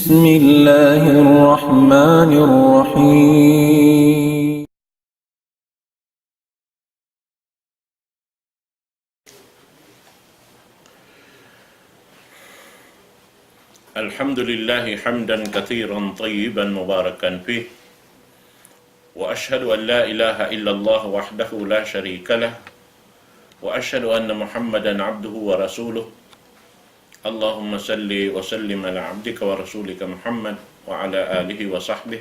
بسم الله الرحمن الرحيم. الحمد لله حمدا كثيرا طيبا مباركا فيه، وأشهد أن لا إله إلا الله وحده لا شريك له، وأشهد أن محمدا عبده ورسوله. اللهم صل وسلم على عبدك ورسولك محمد وعلى آله وصحبه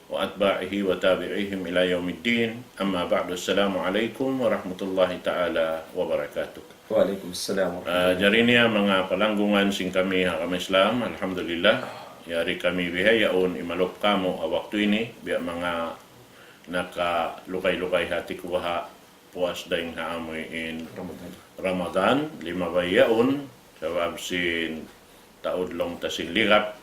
وأتباعه وتابعيهم إلى يوم الدين. أما بعد، السلام عليكم ورحمة الله تعالى وبركاته. Waalaikumsalam. Jarinya mga palanggungan sing kami hakam Islam, alhamdulillah. Yari kami bihayaon imalop kamo a waktu ini biya mga nakalukay-lukay hati kuha puas daing haamoy in Ramadan, lima bayaon sabab sin taod long tasin ligap.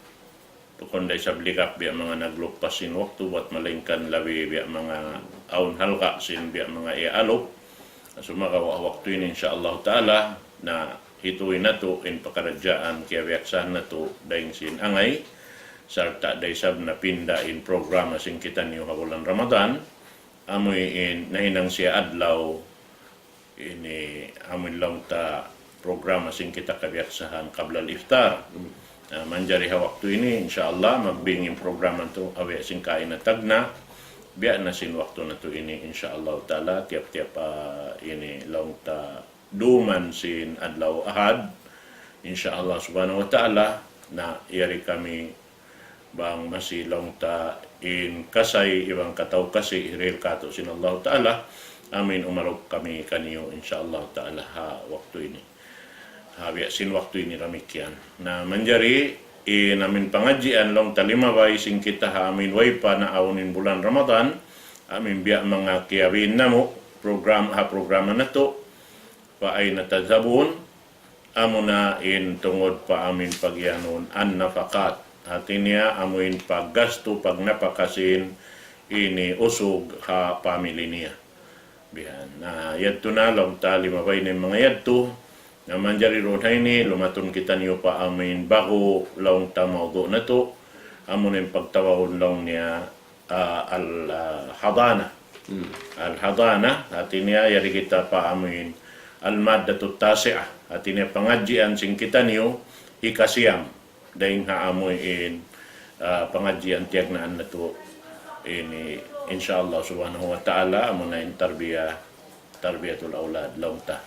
Tukon day sab ligap biya mga naglupas sin waktu wat malingkan labi biya mga aun halka sin biya mga ialop. Sumagawa waktu ini insyaallah ta'ala na hituin na to in pakaradyaan kaya biyaksahan na to dahing sin angay sarta day sab na pinda in programa sing kita niyo habulan Ramadan amoy in nahinang siya adlaw ini amoy lang ta programa sing kita kabiyaksahan kabla iftar. Manjari ha waktu ini insyaallah magbingin programa to awi sing kain na tagna biya na sin waktu na to ini insyaallah ta'ala tiap-tiap ini long ta duman sin adlaw ahad insyaallah subhanahu wa ta'ala na iyari kami bang masilong ta in kasay ibang kataw kasi iril kato sin Allah ta'ala amin umarok kami kaniyo insyaallah ta'ala ha waktu ini biya sin waktu ini ramikyan na manjari namin pangajian long talimabay sing kita ha amin way pa na awnin bulan Ramadan amin biya mga kiyawin na mo programa na to pa ay natazabun amo na in tungod pa amin pagyanon an nafakat atin niya amuin paggasto pag napakasin ini usog ha pamilya niya biyan na yadto na long talimabay ng mga yadto na manjari ron ni lumaton kita niyo pa amin bago long tamago na to amon yung pagtawahon lang niya al-hadana al-hadana atin niya yari kita pa amin al-maddatu tasi'ah atin niya pangadjian sing kita niyo ikasiyam dahing haamoy in pangadjian tiyagnaan na to ini insyaallah subhanahu wa ta'ala amon na in tarbiyatul aulad long ta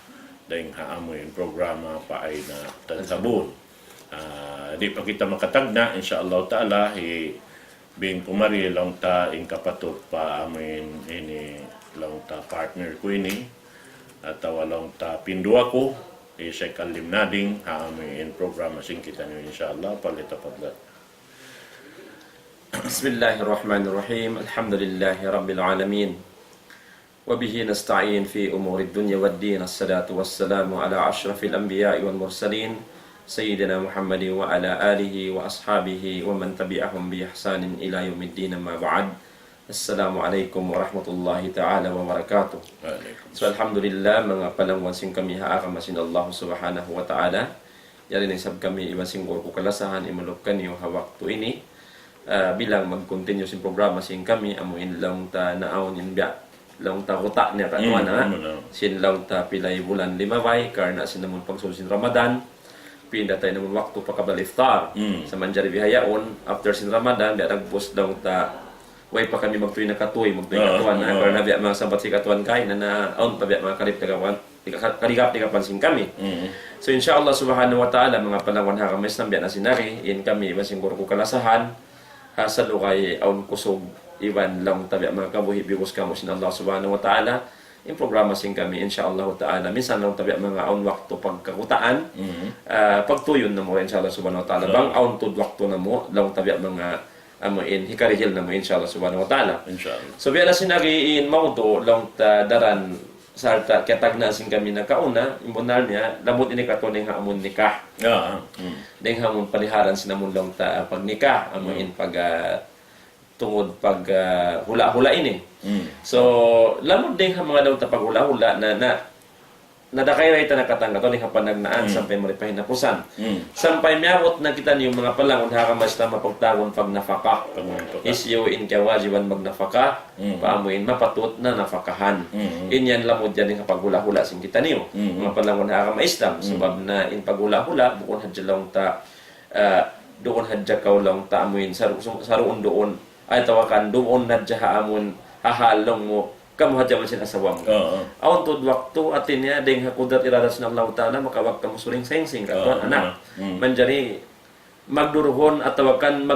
dahing haamoy yung programa pa ay na tansabon. Di pa kita makatagna, insyaallah ta'ala, bing kumari lang ta in kapatot pa amin ini lang ta partner ko ini, at lang ta pindua ko, sa kalim nading haamoy in programa sing kita nyo insyaallah, palita padlat. Bismillahirrahmanirrahim. Alhamdulillahi Rabbil Alamin. وبه نستعين في أمور الدنيا والدين. الصلاة والسلام على أشرف الأنبياء والمرسلين سيدنا محمد وعلى آله وأصحابه ومن تبعهم بإحسان إلى يوم الدين. ما بعد. السلام عليكم ورحمة الله تعالى وبركاته. So alhamdulillah mga palangwan sing kami haakamasin Allah subhanahu wa ta'ala. Yari na isab kami ibasing ko kalasahan imalop kanyo hawak to ini. Bilang mag-continue sin programa sing kami amuin lang ta naawin in biya lang ta kuta niya katuan sin lang ta pilay bulan limabay karena sin namun pagsusin Ramadan pinda tayo namun waktu pakabal iftar sa manjari bihayaon after sin Ramadan biya nagpost lang ta way pa kami magtuloy na katuy katuan karena biya mga sabat si katuan kay na aon pa biya mga karigap ni kapansin kami. So insyaallah subhanahu wa ta'ala mga panahon hakames nang biya na sinari in kami basing ko kalasahan hasalo kay aon kusog iwan lang tabi mga kabuhi bigos kamo sin Allah subhanahu wa ta'ala in programa sing kami insyaallah ta'ala minsan lang tabi mga aun waktu pagkakutaan pagtuyon na mo insyaallah subhanahu wa ta'ala bang aun tud waktu na mo lang tabi mga in hikarihil na mo insyaallah subhanahu wa ta'ala insyaallah. So biya na sinagi in maudo lang ta daran sarta ketagna sing kami na kauna imbonal niya lamot ini katuning haamon nikah ding hamon paliharan sinamon lang ta pagnikah amon in pag tungod pag hula-hula ini. So lamod din ang mga daw ta paghula-hula na nadakay ray ta nakatangga to ni kapanagnaan sampay maripahin na pusan. Mm. Sampay miabot na kita niyo mga palangon hakamas na mapagtagon pag nafaka. Isyuin kaya wajiban magnafaka, paamuin mapatut na nafakahan. Inyan lamod yan yung kapag-hula-hula sing kita niyo. Mga palangon hakamas Islam, sabab na in paghula-hula, bukon hadya lang ta, doon hadya kaw lang ta amuin, saruon doon, ay tawakan, doon hadya haamun, hahalong mo, kamu hadya man sinasawam. Awan to waktu atin niya, ding hakudat iradas ng Allah Ta'ala, makawag kamu suring seng-seng, katuan anak. Manjari, magduruhon at tawakan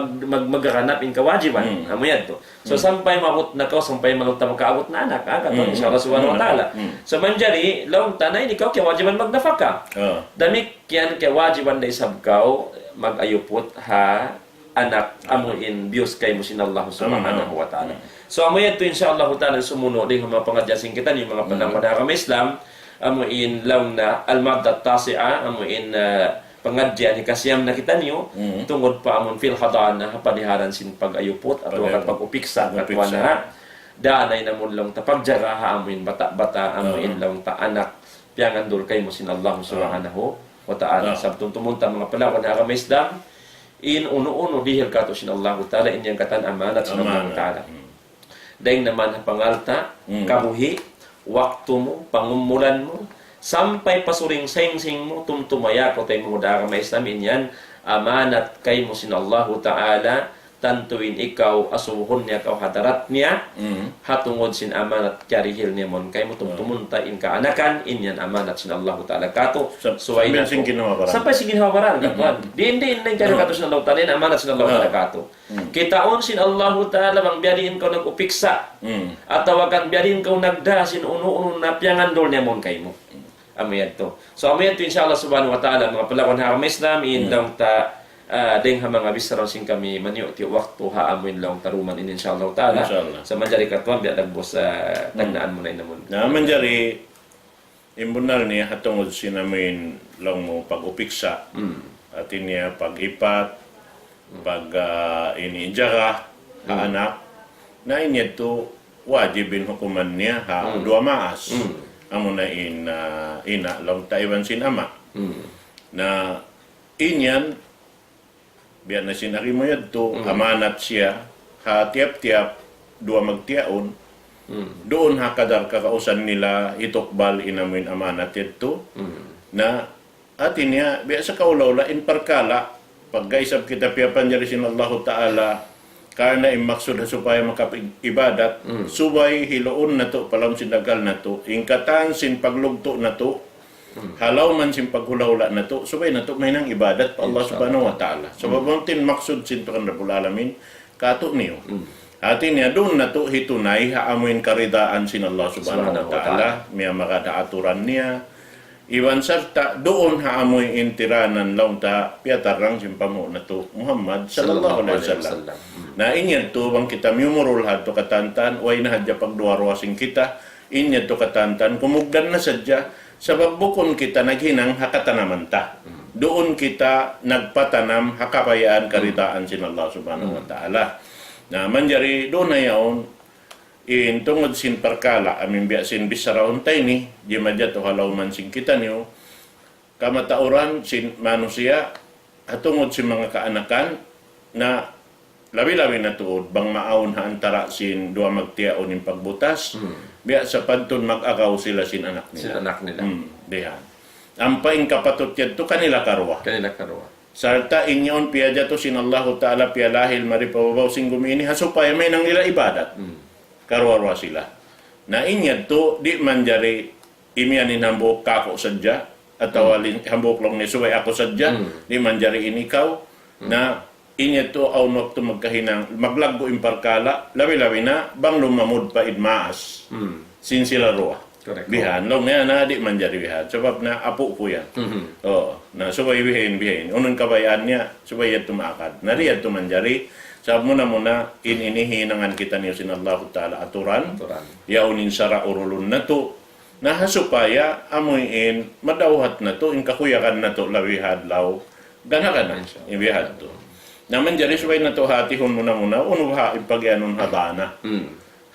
maghahanap in kawajiban. Amoyan to. So sampay mabot na ka, sampay malunta makaabot na anak, katon insya Allah subhanahu wa ta'ala. So manjari, laong tanay ni ka, kawajiban magnafaka. Damik yan kawajiban na isab ka, mag-ayupot ha, anak amuin bios kay mo sinallahu subhanahu wa ta'ala. So amoyan to insya Allah ta'ala sumuno din mga pangadyasing kita ni mga panahon na kami Islam, amuin laong na al-maddat tasi'a, amuin pangadya ni kasiyam na kita niyo tungod pa amon fil hadana paniharan sin pag-ayupot at wakad pag-upiksa at wana daanay na mo lang tapagjaga ha amin bata-bata amin lang ta anak piangandol kay mo sin Allah subhanahu wa ta'ala sabtong tumunta mga palawan na kami Islam in uno-uno dihil kato sin Allah ta'ala inyang katan amanat sin Allah ta'ala dahil naman pangalta kabuhi waktu mo pangumulan mo sampay pasuring seng-seng mo tumtumaya ko tayo mo dara may Islamin yan amanat kay mo sin Allah Ta'ala tantuin ikaw asuhon niya kaw hadarat niya hatungod sin amanat karihil niya mon kay mo tumtumunta in kaanakan inyan amanat sin Allah Ta'ala kato suway na ko sampay sin ginawaran din kayo kato sin Allah Ta'ala amanat sin Allah Ta'ala kato kitaon sin Allah Ta'ala bang biyarin ko nag-upiksa at tawagan biyarin ko nagda sin uno-uno na piyangandol niya mon kay mo amoyan to. So amoyan to inshallah subhanahu wa ta'ala mga palakon ha kami Islam indang ta ding ha mga bisaraw sing kami manyo ti waktu ha amoyin lang taruman in inshallah ta'ala. Sa manjari katwan biya dagbos tagnaan mo na inamon. Na manjari imbunal niya hatungod sinamin lang mo pag-upiksa at niya pag-ipat pag iniinjara ha anak na inya to wajibin hukuman niya ha dua maas. Amo na ina long Taiwan sin ama na inyan biya na sinari mo yadto amanat siya ha tiap-tiap dua magtiaon doon ha kadar kakausan nila itukbal inamin amanat yadto na atin niya biya sa kaulawla in parkala pagkaisab kita piyapan jari sin Allah Ta'ala karena imaksud supaya makapibadat subay hiloon na to palam sinagal na to ingkatan sin paglugto na to halaw man sin paghulawla na to subay na to may nang ibadat pa Allah subhanahu wa ta'ala so babangtin maksud sin to kan Rabbul Alamin kato niyo atin niya doon na to hitunay haamuin karidaan sin Allah subhanahu wa ta'ala miya makadaaturan niya iwan sarta doon haamoy intiranan lang ta piatarang simpamo na to Muhammad sallallahu alaihi wasallam na inyan to bang kita mumurul hadto katantan way na hadya pagduwarwasing kita inyan to katantan kumugdan na sadya sabab bukon kita naghinang hakatanaman ta doon kita nagpatanam hakapayaan karidaan sin Allah subhanahu wa ta'ala na manjari doon na yaon in tungod sin parkala amin biya sin bisaraon tay ni di madya to halaw man sin kita niyo kamatauran sin manusia atungod sin mga kaanakan na labi-labi na tuod bang maawon ha antara sin dua magtiaon in pagbutas biya sa padton mag-agaw sila sin anak nila diha ampaing kapatot yadto kanila karwa sarta inyon piya to sin Allah Ta'ala piya lahil maripabaw sing gumini hasupay may nang nila ibadat karwarwa sila. Na inyad to, di manjari imianin hambok kako sadya, at tawalin hambok lang ni suway ako sadya, di manjari inikaw, na inyad to, aunok to magkahinang, maglaggo imparkala, lawi-lawi na, bang lumamod pa idmaas, sin sila roa. Bihan, long na di manjari bihan, sabab na apo po yan. Na suway bihin, unang kabayaan niya, suway yad tumakad, nariyad to manjari, sabi mo na inihinangan kita niyo sin Allah Ta'ala aturan. Yaunin sara urulun na to. Nahasupaya amuin madawhat na to. Inkakuyakan na to lawihad law. Ganakan na. Ibihad to. Naman jari subay na to hatihon muna. Uno ha ipagyanon hadana.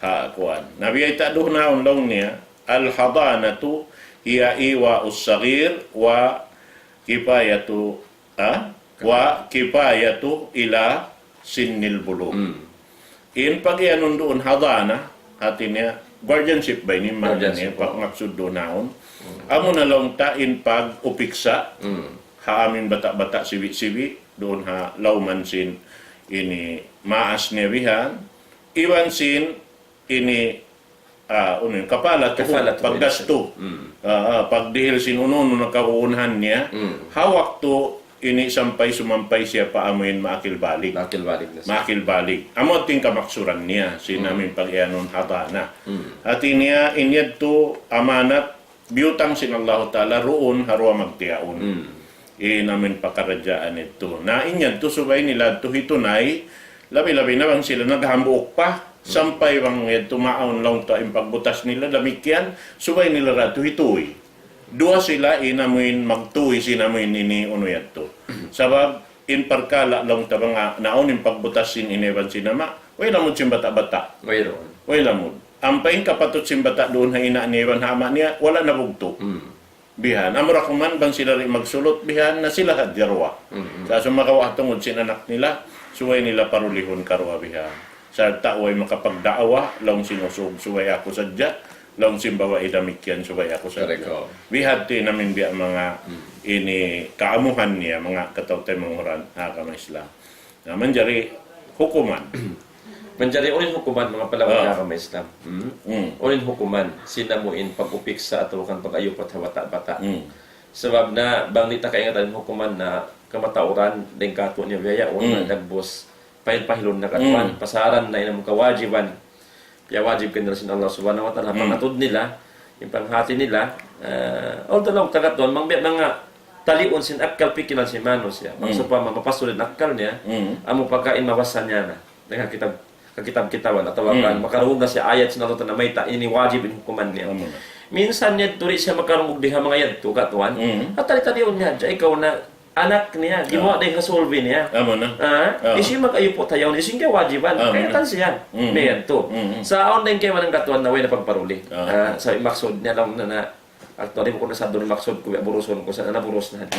Ha kuan. Nabiyay taduh na unlaw niya. Al hadana to iwa usagir wa kipayatu ila sinnil bulog. In pag-ianon doon hadana atin niya guardianship ba ini Guardianship, pag maksud doon naon. Amo na lang tain pag upiksa ha amin bata-bata siwi-siwi doon ha lawman sin ini maas nevihan iwan sin ini kapalat paggasto pagdihil sin uno nakakuunhan niya hawak to ini sumampay siya paamuin maakil balik amo ting kamaksuran niya sinamin pag-ianon hatana at niya inyad to amanat biyutang sin Allah Ta'ala roon harwa magtiyaon namin pakaradyaan ito na inyad to subay nila to hitunay labi-labi na bang sila naghambuok pa sampay bang tumaon lang ta yung pagbutas nila lamikyan subay nila rato hituy dua sila inamuin magtuwi sinamuin ini uno yato. Sabab in parkala lang tabang naon in pagbutasin inevan sinama. Way lamod sim bata-bata. Way lamod. Ampain kapatot sim bata doon ha ina inevan hama niya wala na bugto. Bihan amra kuman bang sila rin magsulot bihan na sila hadjarwa. Sa sumakawa tungod sin anak nila suway nila parulihon karwa bihan. Sa taoy makapagdaawa lang sinusog suway ako sadya. Long simbawa idamikyan subay ako sa bihati namin biya mga ini kaamuhan niya mga katawtay mga hakama Islam na manjari hukuman ulin hukuman mga palawang hakama Islam ulin hukuman sinamuin pag-upiksa at kan pag-ayupat hawata-bata sabab na bang nita kaingatan hukuman na kamatauran ding kato niya biyaya na nagbos pahil-pahilon na katuan pasaran na inang kawajiban kaya wajib ka nila sin Allah subhanahu wa ta'ala pangatod nila yung panghati nila although lang tagaton mga talion sin akkal pikilan si manos ya pa mapasulid akkal niya amo pagkain mawasan niya na dengan kitab-kitawan atau akan makaruhog na siya ayat sin Allah na may ini wajib in hukuman niya minsan niya turi siya makaruhog diha mga yadto katuan at tali-talion niya diya ikaw na anak niya, ginawa din kasolve niya. Isi mag-ayupo tayo, isin kaya wajiban. Kaya tan siya. Mayan to. Sa online kayo manang katuan na way na pagparuli. Sa maksud niya lang na actually ko na sa doon maksud ko, buruson ko sa naburos na.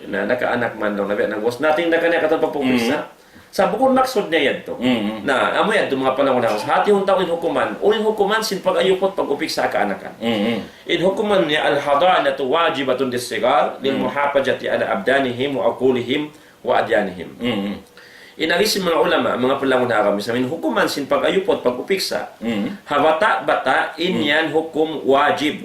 Na nakaanak man daw, nabos nating na kanya katang pagpupisa. Sa bukod maksud niya yan to. Na, amo yan to mga panahon na sa hati yung taon hukuman. Uling hukuman sin pag-ayupot pag-upik sa kaanakan. In hukuman niya, al-hadanatu wajibatun disigar lil muhafajati ala abdanihim wa akulihim wa adyanihim. Inalis mga ulama, mga panahon na kami sa hukuman sin pag-ayupot pag-upik sa habata-bata inyan hukum wajib.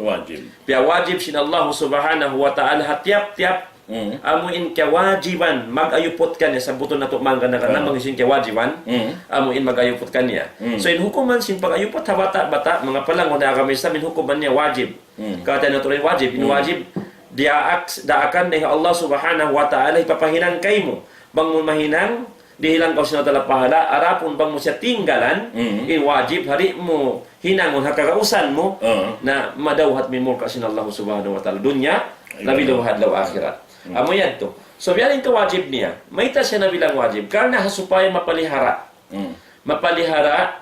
Pia wajib sin Allah subhanahu wa ta'ala hatiap-tiap amuin kewajiban mag-ayupot ka niya sa buto na tumangga na kanang mangisin kewajiban amuin mag-ayupot ka niya so in hukuman sin pag-ayupot bata mga palang na kami sa min hukuman niya wajib kata na tuloy wajib in wajib daakan ni Allah subhanahu wa ta'ala ipapahinang kay mo bang mo mahinang dihilang kau sina tala pahala arapun bang mo siya tinggalan in wajib hari mo hinangon hakakausan mo na madawhat mi mulka sin Allah subhanahu wa ta'ala dunya labi dawhat law akhirat amo yan to. So, yan yung wajib niya. May ta siya na bilang wajib. Karena supaya mapalihara. Mapalihara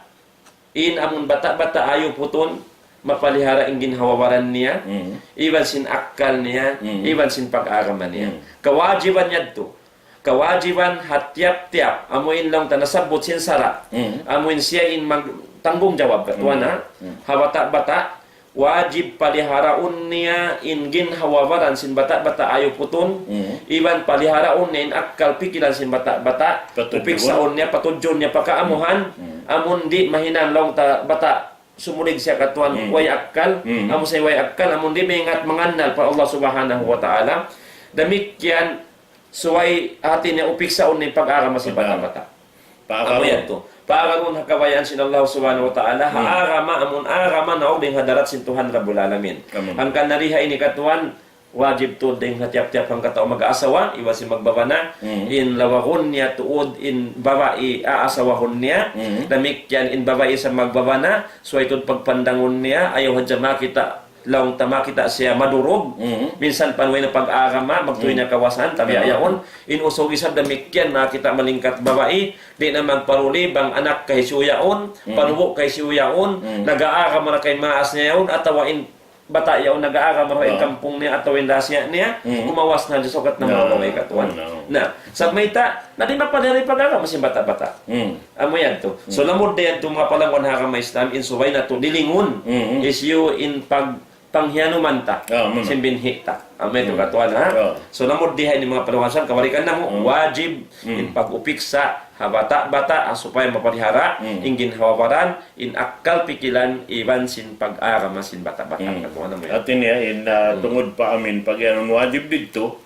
in amon bata-bata ayo puton mapalihara in ginhawawaran niya. Iban sin akkal niya. Iban sin pag-araman niya. Kawajiban niya to. Kawajiban hatiap-tiap. Amuin lang ta nasabot sin sara. Amuin siya in tanggung jawab. Katuan ha. Hawata-bata. Wajib paliharaun niya in ginhawawaran sin bata-bata ayo puton iban paliharaun niya in akkal pikilan sin bata-bata upiksaon niya patudyon niya pakaamuhan amon di mahinan lang ta bata sumulig siya katuan way akkal amon say way akkal amon di maingat mangannal pa Allah subhanahu wa ta'ala damikyan suway atin niya upiksaon niya pag-arama sin bata-bata amo yan to Paaragon hakawayan sin Allah subhanahu wa ta'ala haarama amun arama na og ding hadarat sin Tuhan Rabbul Alamin. Ang kanariha ini katuan wajib to ding hatiap-tiap ang katao mag-aasawa iwasin magbabana in lawahon niya tuod in babae aasawahon niya damikyan in babae sa magbabana so itod pagpandangon niya ayaw hadya makita laong tama kita siya madurog minsan panway na pag-arama magtuloy na kawasan tabi ayaon inusog isab damikyan makita malingkat babae di na magparuli bang anak kay suyaon panubo kay suyaon nag-aarama na kay maas niya yaon atawa in bata yaw nag-aaral maro kampung niya atau indas niya umawas na sukat na mga way katuan. Na sa mayta na di mapadari pag-aaral masin bata-bata. Amo yan to. So lamod yan to mga palangon ha may Islam in subay na to dilingon is you in panghianuman ta simbinhi ta. Amo to katuan ha. So lamod diha ni mga palangon kawarikan na mo wajib in pag-upiksa bata-bata supaya maparihara ingin hawawaran in akal pikilan iban sin pag-ara masin bata-bata katuan mo yan. Atin niya in tungod pa amin pag yan wajib dito.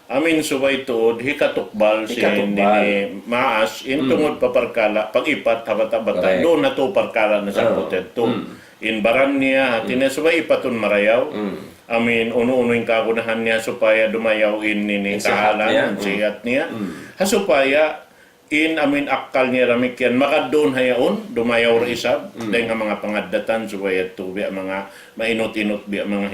Amin subay tuod hikatukbal sin ni maas in tungod pa parkala pag-ipat bata-bata doon na to parkala na sa putet to. In baran niya atin niya subay ipatun marayaw. Amin uno-uno yung kagunahan niya supaya dumayaw in nini kahalan sihat niya. Hasupaya in amin akal niya ramik yan makadon hayaon dumayaw ra isab dahil nga mga pangadatan subaya to biya mga mainot-inot biya mga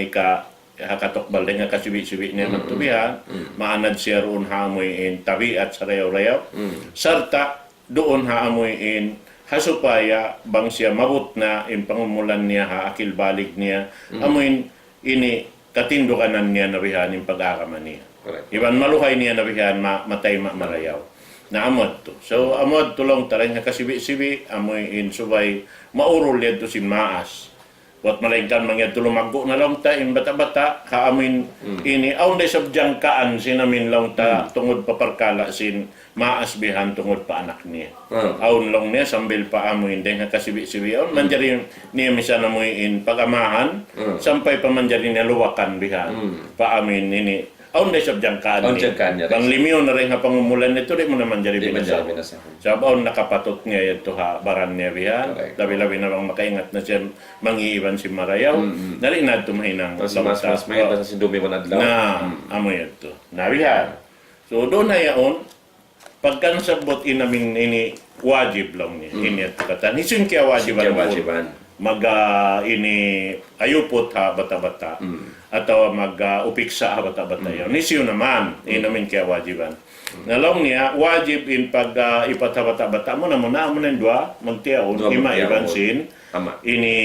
hakatokbal dahil nga kasibi-sibi niya magtubihan maanad siya roon haamoy in tabi at sarayaw-rayaw sarta doon haamoy in hasupaya bang siya mabut na in pangumulan niya akil balik niya amoy ini katindukanan niya nabihan in pag-akaman niya iban maluhay niya nabihan matay marayaw na amod to. So amod tulong taray nga kasibi-sibi amoy in subay maurol yan to sin maas. Wat malingkan mangyad to lumago na lang ta in bata-bata kaamin ini aun day sabyang kaan sinamin lang ta tungod pa parkala sin maas bihan tungod pa anak niya. Aun lang niya sambil pa amoy day nga kasibi-sibi aun manjari niya misan amoy in pagamahan sampay pa manjari niya luwakan bihan pa amin ini aun day sabyang kaan niya. Bang limiyo na rin nga pangumulan nito, di mo naman jari binasa. Sabaw nakapatot niya ito ha, baran niya bihan. Labi-labi na bang makaingat na siya mangiiwan si Marayaw. Nari na tumahinang mas may basa si Dumi mo nadlaw. Na, amoy ito. Nabihan. So doon na yaon, pagkan sabot inaming ini wajib lang niya. Ini at katan. Isun kaya wajiban. Ini ayupot ha bata-bata atau upiksa ha bata-bata yun. Nisyo naman inamin kaya wajiban. Nalong niya wajib in pag ipat ha bata-bata mo na muna dua magtiyaon ima iban sin ini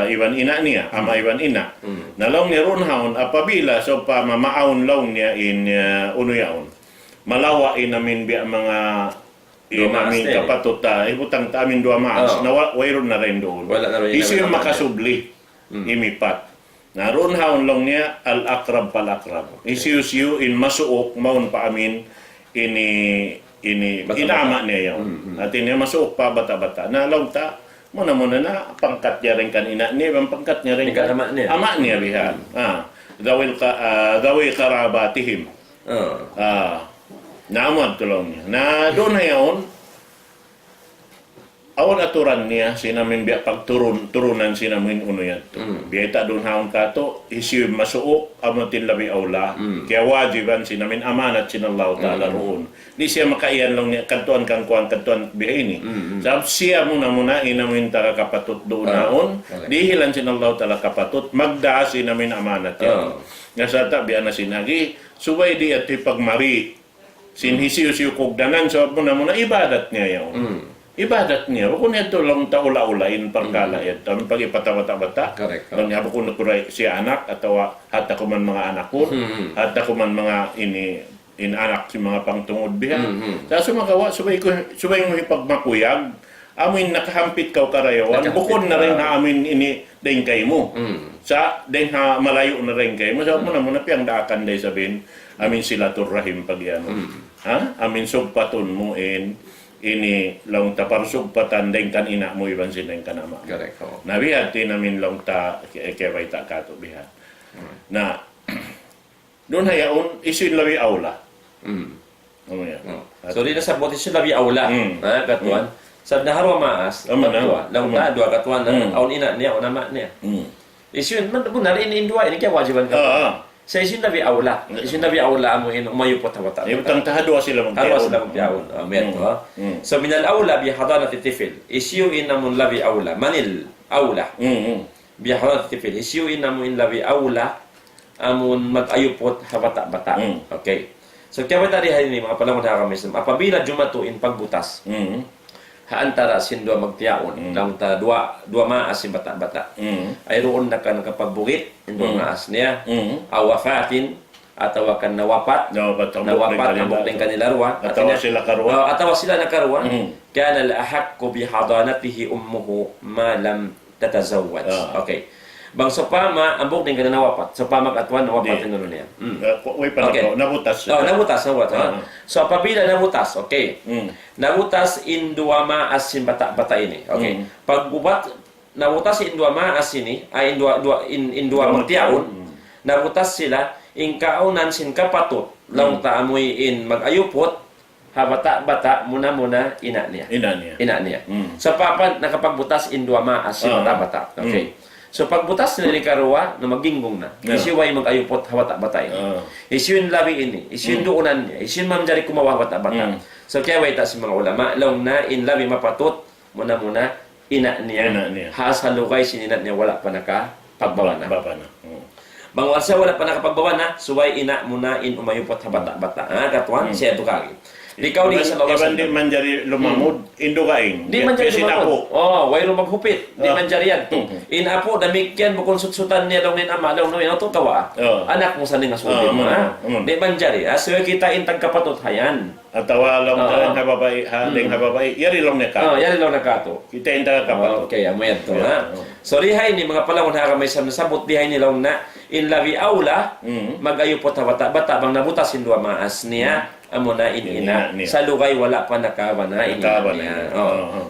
iban ina niya ama iban ina. Nalong niya ron haon apabila so pa mamaaon long niya in unuyaon. Malawa inamin biya mga namin kapatut ibutang ta amin dua maas na wayron na rin doon. Isu yung makasubli imipat. Naroon haon lang niya al-akrab pal-akrab. Isu in masuok maun pa amin ini inama niya yun. At ini masuok pa bata-bata. Nalaw ta muna na pangkat niya rin kan ina niya pangkat niya rin kan ama niya bihan. Dawi karabatihim. Naamad tulong niya. Na doon na yaon, awan aturan niya, sinamin biya pagturunan sinamin uno yan to. Biya ita doon haon ka to, isyu masuok, amatin labi aula. Kaya wajiban sinamin amanat sinallahu ta'ala roon. Di siya makaiyan lang niya, kantuan kangkuan, kantuan biya ini. Sabi siya muna, inamin ta kapatut doon haon, dihilan sinallahu ta'ala kapatut, magda sinamin amanat yan. Nasata biya na sinagi, subay di at pagmari, sinhisiyo-siyo kogdanan, so muna ibadat niya yun. Ibadat niya. Kung ito lang taula-ulain pagkala ito. Pag ipatawata-bata. Kung niya ko nakuray siya anak, atau hata ko man mga anak ko, hata ko man mga inanak si mga pangtungod biha. Sa sumagawa, subay mo ipagmakuyag, amin nakahampit kaw karayawan, bukod na rin na amin ini daing kay mo. Sa daing malayo na rin kay mo. Sa muna piyang daakan day sabihin, amin sila turrahim pag yan. Amin sugpaton mo ini long ta parsugpatan deng kan ina mo iban sineng kanama. Nabihat din namin long ta kebay ta kato bihat. Na doon hayaon isin lawi aula. So di na sabot isin lawi aula. Katuan. Sa naharwa maas, lang ta dua katuan aun ina niya o nama niya. Isin man benar ini dua ini kaya wajiban ka. Sa isin labi aula. Isin labi aula mo umayo po tawata. Yung tangtahadwa sila magtiyaon. Harwa sila magtiyaon. So minal aula bi hadanat tifil. Isyu in namun labi aula. Manil aula. Bi hadanat tifil. Isyu in namun labi aula amun mag-ayupot habata-bata. Okay. So kaya tadi hari ini mga palamon ha kami apabila jumatu in pagbutas. haantara sindua magtiyaon lang ta dua maas si bata-bata ay roon na kan kapagbugit indo maas niya awafatin atawa kan nawapat ambok ning kanila ruwa Atawa sila karuwa. atawa sila nakaruwa kana al-ahqqu bi hadanatihi ummuhu ma lam tatazawwaj okay bang sopama ambok ning kanila nawapat sopama katwan nawapat Di. nuno niya Uy, pa Okay. nabutas. nabutas so apabila nabutas okay Mm. nabutas indua maas sin bata-bata ini okay pagbubat nabutas indua maas ini ay indua magtiyaon nabutas sila ingkaunan sin kapatut law taamoy in magayupot habata-bata muna ina niya Ina niya. sa papan nakapagbutas indua maas sin bata-bata okay so pagbutas nila ni karuwa na maginggong na isiway magayupot habata-bata ini isyun labi ini isyun duunan niya isyun mamjari kumawa habata-bata so kaya way ta si mga ulama law na in labi mapatut muna ina niya hasalugay sininat niya wala pa nakapagbawa na Baba na. bangwal siya wala pa nakapagbawa na suway ina muna in umayupot habata-bata katuan siya ito kagi ikaw di sa Iban di man jari lumamod, indo kain. di man jari sinapo. wayro maghupit di man jari yan inapo damikyan bukon sutsutan niya daw nin ama daw no ito kawa anak mo sa ning asulin mo di man jari so kita intag kapatut hayan Atawa long talang hababay, haling hababay, yari long neka. yan lang nakato Kita inda kapatid. okay amoy ito so lihay ni mga palawon hara may sabot lihay ni long na in labi aula magayupot habata-bata bang nabutas indua maas niya amo na ina niya. sa lugay wala pa nakawana niya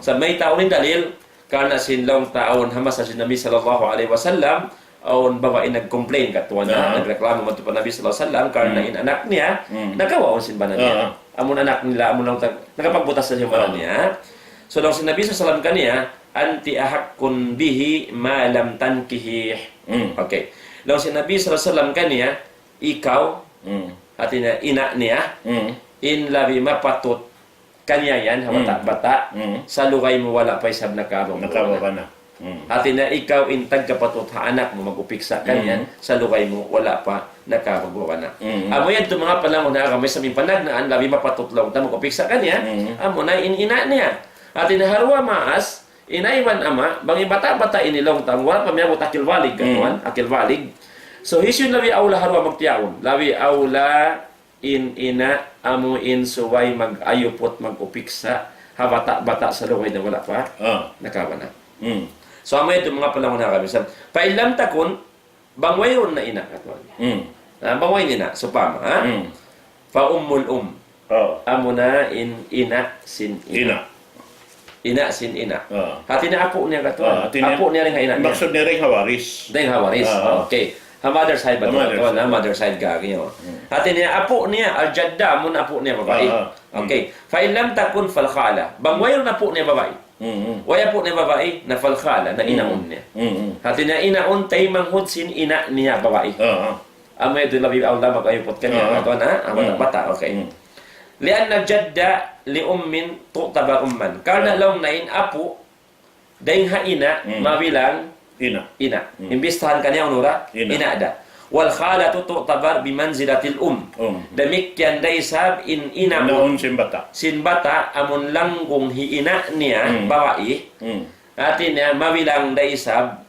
sa may taon ni dalil kana sinlong taon hamas sa Nabi sallallahu alaihi wasallam aon babae nag-complain katuwa na nagreklamo man pa Nabi sallallahu alaihi wasallam karna in anak niya nagawaon sin banan niya amo anak nila amo lang nakapagbutas sa banan niya so daw si Nabi sallallahu alaihi wasallam kaniya anti ahakkun bihi ma lam tankihi okay daw si Nabi sallallahu alaihi wasallam kaniya ikaw atina ina niya in labi mapatut kanya yan bata sa lugay mo wala pa isab nakababa na. atina ikaw in tagkapatut ha anak mo magupiksa kanyan sa lugay mo wala pa nakababa na amo yan ito mga panahon na kamay sa panagnaan labi mapatut lang ta magupiksa kanya amo na in ina niya atina harwa maas inaiwan ama bang bata-bata inilong tang wala pa miyabot akilwalig katuan akilwalig so hisyun labi aula harwa magtiyaon labi aula in ina amo in suway mag-ayupot mag-upiksa habata-bata sa lugay na wala pa nakawana so amo ito mga panahon na kami pa ilam takon bangwayon na ina katwan bangway nina so pama fa ummul amo na in ina sin ina sin ina hati na apo niya katwan apo niya rin ha ina niya Maksud niya rin hawaris. dahil hawaris okay ha mother side ba ito na mother side gagi hati niya apo niya al-jadda mo na apo niya babae okay fa in lam takun fal khala bangwayon na apo niya babae waya po niya babae na fal khala na inaon niya hati niya inaon tay manghud sin ina niya babae amay do labi Allah magayupot kanya ato na bata okay lian jadda li ummin tu'tabar umman karna long na in apo dahil ha ina mabilang ina imbistahan kanya unura ina ada wal khalatu tu'tabar bi manzilatil damikyan daisab in ina sin bata amun langgong hi ina niya babae atin niya mabilang daisab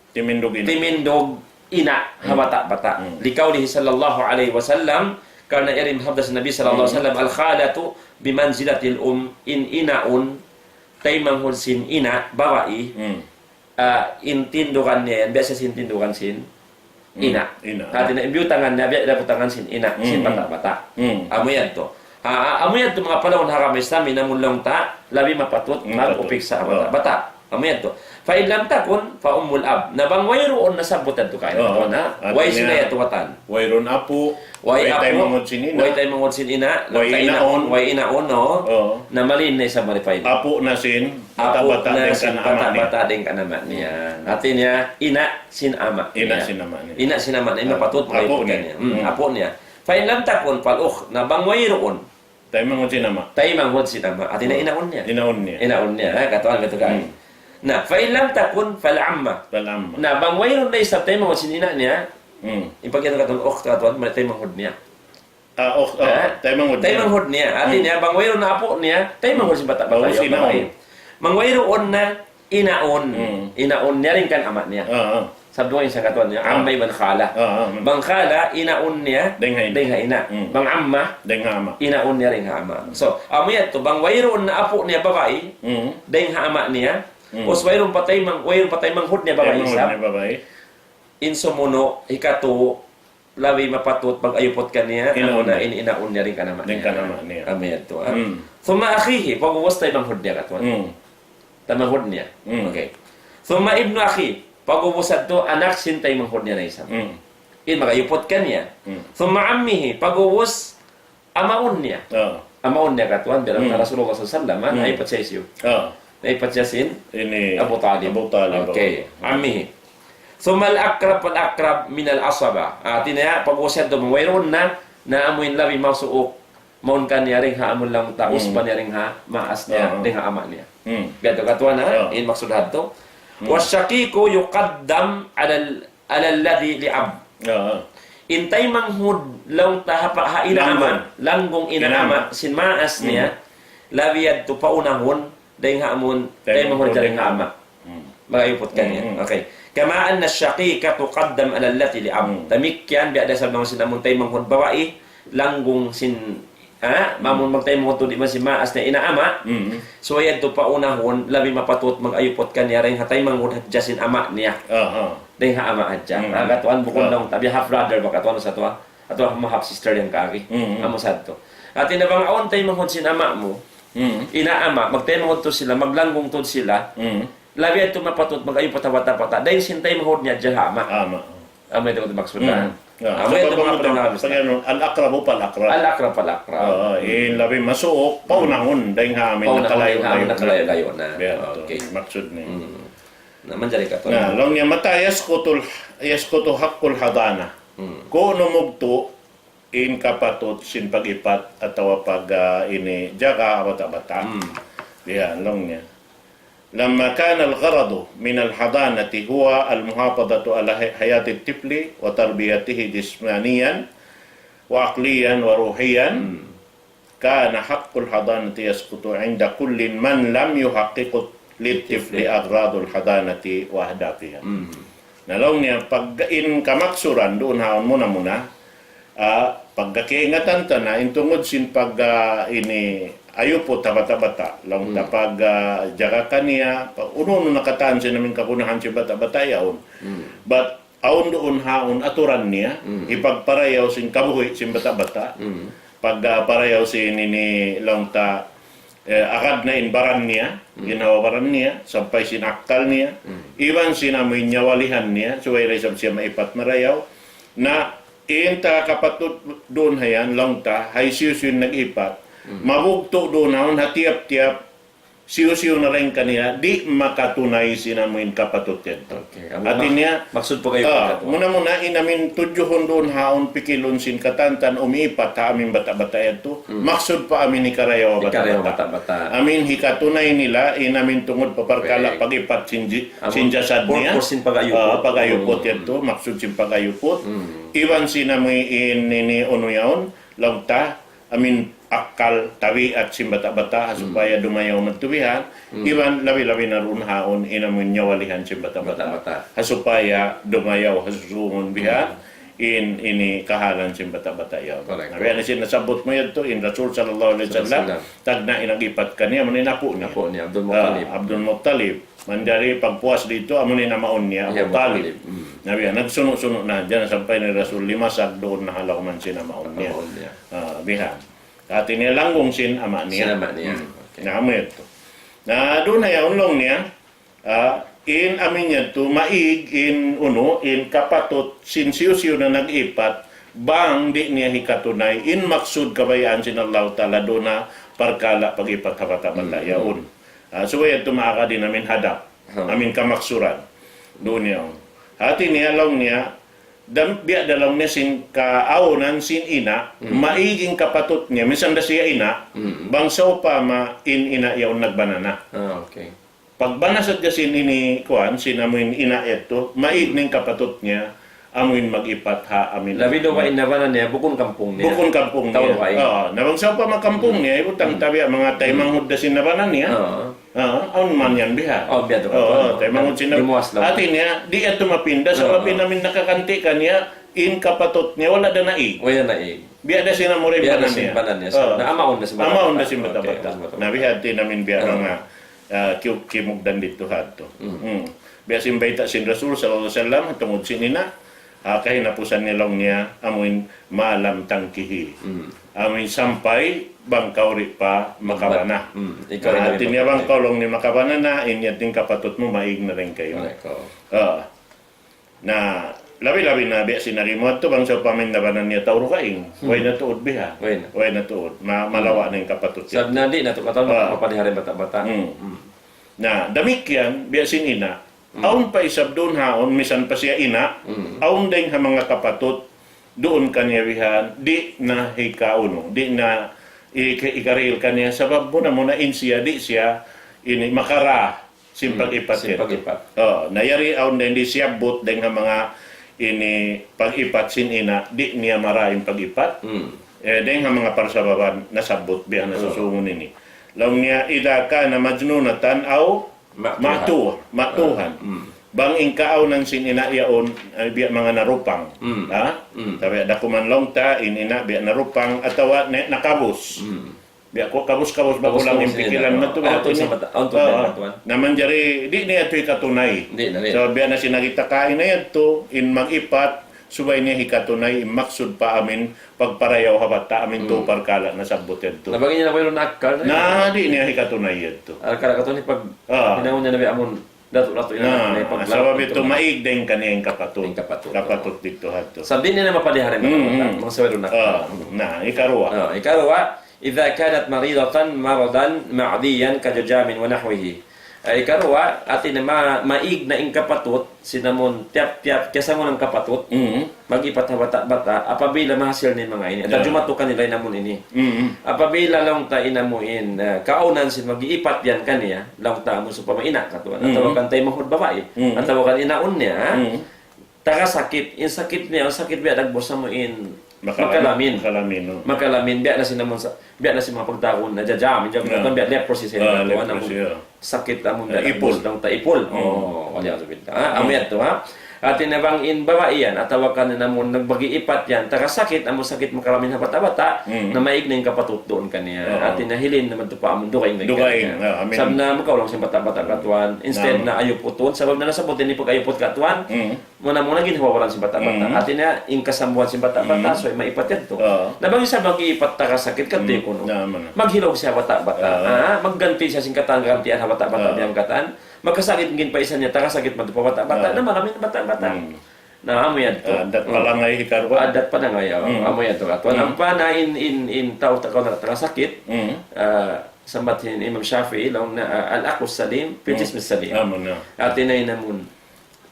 timindog ina habata-bata likaulihi sallallahu alaihi wasallam karena irim habdas Nabi sallallahu alaihi wasallam al khalatu bi manzilatil in inaun taymang sin ina babae intindukan niya yan biasa sintindukan sin ina hati na imbyutangan niya biasa daputangan sin ina sin bata-bata amo yan to amo yan to mga panahon haramay sa amin namulong ta labi mapatut mag-upik sa bata amo yan to fa in lam takun fa ummul ab nabang wayroon nasabutan to kayo na way sila yatuwatan wayron apo way tay mangod sin ina way tay mangod sin ina way inaon no na malin na isa marifay apo na sin bata-bata din kanaman niya atin niya ina sin ama ina sin ama niya mapatut apo niya apo niya fa in lam takun fal na bang wayroon tay mangod sin ama atin na inaon niya katuan gato kay na fa in lam takun fal amma na bang wayron na isa tay mangod sin ina niya ipagyan katong katuan tay mangod niya tay manghod niya atin niya bang wayron na apo niya tay manghod sin bata-bata Mangwayroon na inaon. Inaon niya rin kan ama niya. Sabi ko sa katuan niya, amay bang khala. Bang khala, inaon niya, deng ha ina. Bang amma, deng ha ama. Inaon niya rin ha ama. So, amoy to bang wayroon na apo niya babae, deng ha ama niya, os wayroon patay manghud niya babae isa. Insumuno, hikato, lawi mapatut pag ayupot ka niya, inaon niya rin kanama niya. Deng kanama niya. Amoy to. Thumma akhihi, pag uwas tayo manghud niya katuan. Tamanghud niya. Okay. Thumma ibnu akhi, pag-ubusad to, anak sintay manghod niya na isang. In magayupot ka niya. Thumma ammihi, pag-ubus, amaon niya. Amaon niya katuan, bilang na Rasulullah SAW, ay patsesyo. Ay patsesin, Ini Abu Talib. Okay. Ammihi. Thumma al-akrab pal-akrab min al-asaba. Tinaya, pag-ubusad to, mayroon na amuin labi mausuok. Maun ka niya ring ha, amon lang taos pa niya ring ha, maas niya, ring ha ama niya. Ganto katuan ha, in maksudad to. Wasyaqiqu yuqaddam ala alladhi li'ab. Intay manghud law tahapa ha inaaman, langgong inaama sin maas niya, labiyad to paunahon dayng haamon, tay manghud dayng haama. Magayupot kanya. Okay. Kama anna asyaqiqa tuqaddam ala allati li'ab. Tamikyan biada sa mga sinamon tay manghud babae, langgong sin mamun magtay mo to di man si maas na inaama. So yan to paunahon labi mapatut magayupot kanya rin hatay manghud jasin ama niya. Ding ha ama adja. Katuan bukod lang tabi half brother ba katuan sa to. Ato half sister yang kagi. Amo sad to. At inabang aon tay manghud sin ama mo. Inaama magtay manghud to sila maglanggong to sila. Labi to mapatut magayupot pata dahil sintay manghud niya adja ama. Amay to maksudaan. Amay to al-akrabu pal-akrab. Al-akrab pal-akrab. Labi masuok, paunahon, dahil nga amin nakalayo na. Okay. Maksud niya. Naman jari ka to. Lang niya mata, yaskuto hakkul hadana. Kung numugto, in kapatot, sin pag-ipat, atawa pag ini, jaga, bata-bata. Yan, lang niya. لما كان الغرض من الحضانة هو المحافظة على حياة الطفل وتربيته جسمانيا وعقليا وروحيا كان حق الحضانة يسقط عند كل من لم يحقق للطفل أغراض الحضانة وأهدافها. Nalong niya, pag in kamaksuran, doon haon muna, pagkakiingatan ta na, intungod sin pag ini ayo po bata-bata lang tapag jaga kaniya uno nakataan siya namin kapunahan si bata-bata yaon but aon doon haon aturan niya ipagparayaw sin kabuhi sin bata-bata pag parayaw sin ini lang ta akad na inbaran niya ginawaran niya sampay sinaktal niya iwan sinamoy nyawalihan niya suway resab siya maipat marayaw na inta kapatut doon hayan lang ta hay siyusin nag-ipat mabugto doon na hatiap-tiap siyo-siyo na rin kanila di makatunay sinamuin kapatut yan. Okay. At niya maksud po kayo muna inamin tudyohon doon haon pikilon sin katantan umiipat ha amin bata-bata yan to maksud pa amin ni karayaw bata-bata amin hikatunay nila inamin tungod paparkala pag-ipat sinjasad niya pag-ayupot yan to maksud sin pag-ayupot iwan sinamuin nini ono yaon lang ta amin akal tawi at simbata-bata supaya dumayaw magtubihan iwan labi-labi na rin haon inamun nyawalihan simbata-bata supaya dumayaw hasusungon bihan ini kahalan simbata-bata yaw nabi na sinasabot mo yan to in Rasul sallallahu alaihi wasallam tagna inagipat kaniya maninapo niya Abdul Muttalib mandari pagpuas dito amunin na maon niya Abu Talib nabi nagsuno-suno na dyan sampai ni Rasul 5 doon na halaw man sinamaon niya bihan at inilanggong sin ama niya. Okay. Na doon na yaon long niya, in amin niya to, maig in kapatot, sin siyo-siyo na nag-ipat, bang di niya hikatunay, in maksud kabayaan sin Allah Ta'ala doon na parkala pag-ipat habata-bata yaon. So yan tumaka din namin hadap, namin kamaksuran. Doon yaon. Hati niya long niya, biya dalang niya sin kaaonan sin ina maiging kapatut niya minsan da siya ina bangsaw pa ina yaon nagbanana okay pagbanasad niya sin ini kuan sinamuin ina eto maig ning kapatut niya amuin mag-ipat ha amin labi do ba inabanan niya bukon kampung niya nabangsaw pa makampung niya ibutang tabi mga tay manghud da sin nabanan niya Aun man yan biha. Oh, biya to. Tayo mga sinab. Limuwas lang. Atin niya, di ato mapinda. Sa labi namin nakakanti kanya, in kapatot niya, wala na naig. Wala na eh. Biya na sinamuri Biya na banan niya. simpanan niya. Na amaon na si bata. Amaon na si bata-bata. Okay, Nabihati namin biya mga kimugdan dito hadto. Biya simbayta sin Rasul sallallahu alaihi wasallam tungod sinina. Kahinapusan nilong niya amuin maalam tangkihi. Amuin sampay bangkaw ri pa makabana. Ikaw rin Atin niya bangkaw long ni makabana na inyating kapatot mo maig na rin kayo. Na labi-labi na biya sinarimot to bang sa pamin na banan niya tauro kaing. Way na tuod biha. Way na tuod. Malawa na yung kapatot. Sab na di na to katawan mapadiharin bata-bata. Na damik yan biya sinina. Aun pa isabdon haon misan pa siya ina. Aun ding ha mga kapatot doon kanya bihan di na hikaon di na ikaril kanya sabab mo na insiya di siya ini makara simpag-ipat. Nayari aun din di siya bot ding ha mga ini pag-ipat sin ina di niya maraing pag-ipat. Ding ha mga parsababan nasabot biya na susungon ini. Law niya idaka na majnunatan aw matuhan. Bang ingkaaw ng sinina yaon biya mga narupang. Sabi da kuman long ta inina biya narupang atawa nakabus. Biya ko kabus-kabus ba ko lang impikilan na to. Naman jari di niya ito'y katunay. So biya na sinagita kain na yan to in mag-ipat subay niya hikatunay maksud pa amin pagparayaw habata amin to parkala na sabot yan to. Nabagin niya na kayo nakal. Na di niya hikatunay yan to. Alkara katunay pag hinangon niya na biya amon dato-dato ina na sabab ito maig din kaniyang kapatot. Kapatot dito hato. Sabi niya na mapadiharin mga sawero nakal. Na ikarwa. Ikarwa idza kanat maridatan maradan ma'diyan kajajam wa nahwihi. Ikarwa atin na maig na ingkapatot sinamon tiap-tiap kesa mo ng kapatot magipat na bata-bata apabila mahasil ni mga ini at jumatukan nila namon ini apabila lang ta inamuin kaunan sin magiipat yan kaniya lang ta mo sa pamaina katuan at tawakan tay mahod babae at tawakan inaon niya taga sakit in sakit niya sakit biya dagbos mo in makalamin biya na sinamon sa biya na si mga pagtaon na jajam biya leprosy sila sakit amon da ipol dang ta ipol wala sabi ta amoy ato ha atin nabang in babae yan at tawakan na namon nagbagi-ipat yan taga sakit amo sakit makaramin ha bata-bata na maig na yung kapatot doon kaniya atin nahilin naman to pa amon dukaing sab na makaw lang sa bata-bata katuan instead na ayupot sabab na nasabot ni pag ayupot katuan muna ginhawaran si bata-bata atin na in kasambuan si bata-bata so maipat yan to nabang isa mag-iipat taga sakit kadto kuno maghilog siya bata-bata magganti siya sing katanggantian ha bata-bata biyang katan magkasakit ngin pa isa niya taga-sakit man to pa bata-bata na marami bata-bata na amo yan to adat palangay hikarwa adat pa na ngayon amo yan to atuan ang pa na in tao taga-sakit sambat Imam Shafi'i lang na al-aqus salim fitis salim atin ay namun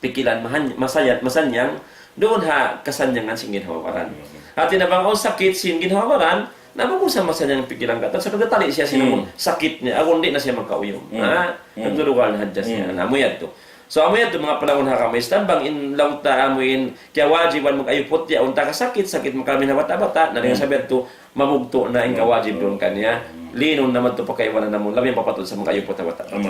pikilan masanyang doon ha kasanyangan sing ginhawaran atin na bang sakit sing ginhawaran nabagusan masanyang pikilan katan sa kagatali siya sinamon sakit niya agon di na siya magkauyom nagtulugan na hadya siya amo yan to. So amo yan mga panahon ha kamay tambang in lauta amuin kaya wajiban mag-ayupot ya unta ka sakit makami na bata-bata na rin sabi to mamugto na ang kawajib doon kanya linon naman to pa kayo wala namon labi papatod sa mga ayupot bata amo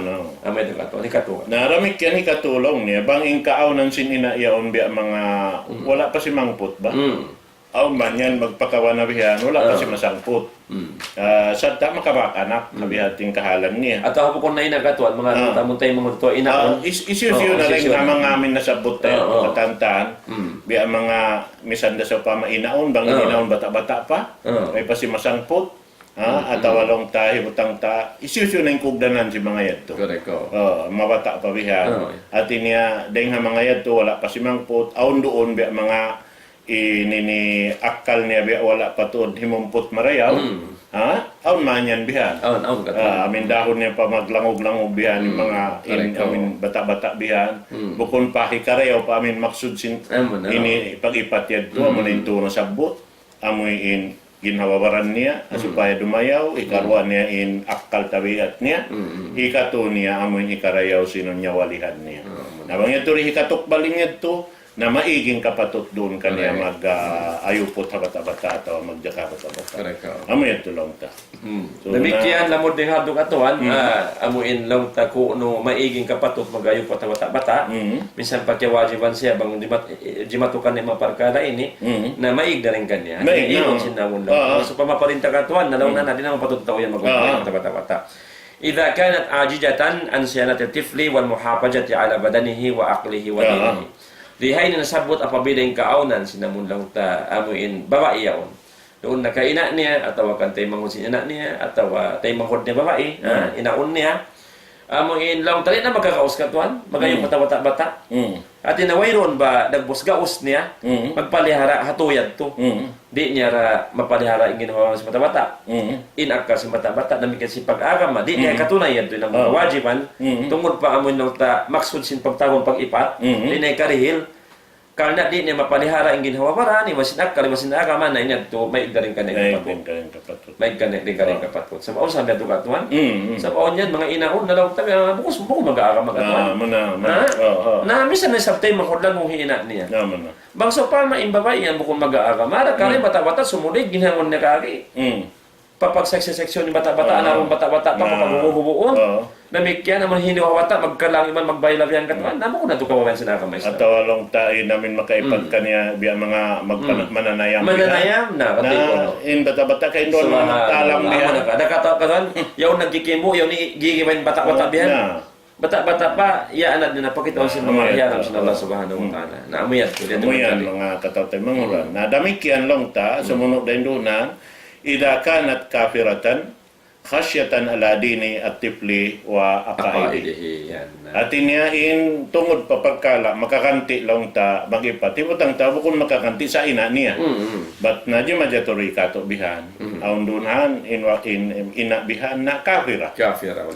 yan to hikato naramik yan hikatulong niya bang in kaaw ng sinina yaon biya mga wala pa si mangput ba aw man yan magpakawanabihan wala pa si masangput sadta makabakanak kabihating kahalan niya at ako kung nainagatuan mga tamuntay mga to inaon isyu na rin namang amin nasabot tayo katantaan biya mga misanda sa pamainaon bang inaon bata-bata pa may pa si masangput at awalong tahi butang ta isyu na yung kugdanan si mga yadto mabata pa biya at niya dahil mga yadto wala pa si mangput aon doon biya mga ini akal niya biya wala patod himumpot marayaw aun man yan bihan amin dahon niya pa maglangog-langog bihan yung mga amin bata-bata bihan bukon pa hikarayaw pa amin maksud sin ini pag-ipat yan to amo na yung tuno sabot amoy in ginhawawaran niya supaya dumayaw ikarwa niya in akal tabiat niya ikato niya amoy hikarayaw sino niya walihan niya nabang ito rin hikatok baling ito na maiging kapatot doon kaniya Correct. mag-ayupot habata-bata atau magjaka habata-bata. Correct. Amo yan tulong ta. So, Demikian lamod ding hadlok atuan, amuin lang ta ko no maiging kapatot magayo bata-bata. Minsan pagkawajiban siya bang di matukan ni maparkada ini na maig na rin kanya. Maig na. Iyon sinawon lang. So pamaparinta katuan nalaw na natin ang patutaw yan magayo bata-bata. إذا كانت عاجزة عن صيانة الطفل والمحافظة على بدنه وعقله ودينه. Lihay na nasabot apabila yung kaaunan, sinamon lang ta amuin babae yaon. Doon na kaina niya, atawa kan tay manghod sin ina niya, atawa tay manghod niya babae, inaon niya. Amuin lang tali na magkakaos ka tuan, magayong bata-bata. At inawayron ba nagbusgaos niya, magpalihara hatuyad to. Di niya ra mapalihara ang ginawa sa bata-bata. Inakal sa bata-bata, namikan si pag-agama, di niya katunay yan doon ang mga wajiban. Tungod pa amuin lang ta maksud sin pagtawon pag-ipat, di niya karihil. Karena di niya mapalihara ang ginawa para ni masin akal, masin agama na niya to may garing kanay kapatid. May garing kapatid. Sa maon sa beto katuan. Sa maon yan mga inaon na lang tabi bukas mo mag-aagama katuan. Na misan na sabtay mahudlan mo hina niya. Bangso pa maimbabay yan bukong mag-aagama, kare bata-bata sumulig ginhangon niya kagi. Papagseksyon ni bata-bata anarong bata-bata papagububuon. Namikyan naman hiniwawata magkalang iman magbaylabihan katuan. Namo ko na to kawawan sinakamay sa. At awalong tayo namin makaipag kaniya biya mga mananayam. Mananayam na Na in bata-bata kayo doon talang biya. Nakatawa yaw nagkikimbo, yaw ni gigiwain bata-bata bihan. Bata-bata pa, iya anak din na pakitawan sa mga hiyaram sa Allah subhanahu wa ta'ala. Naamuyat ko. Amuyan mga katawtay manguran. Na damikian long ta, sumunod din doon na, إذا كانت كافرة خشية على دين الطفل وعقائده. Artinya in tungod papagkala makakanti lang ta magipa tibutang ta bukon makakanti sa ina niya. But nadyo majatori kato bihan. Aun dunhan in ina bihan na kafira.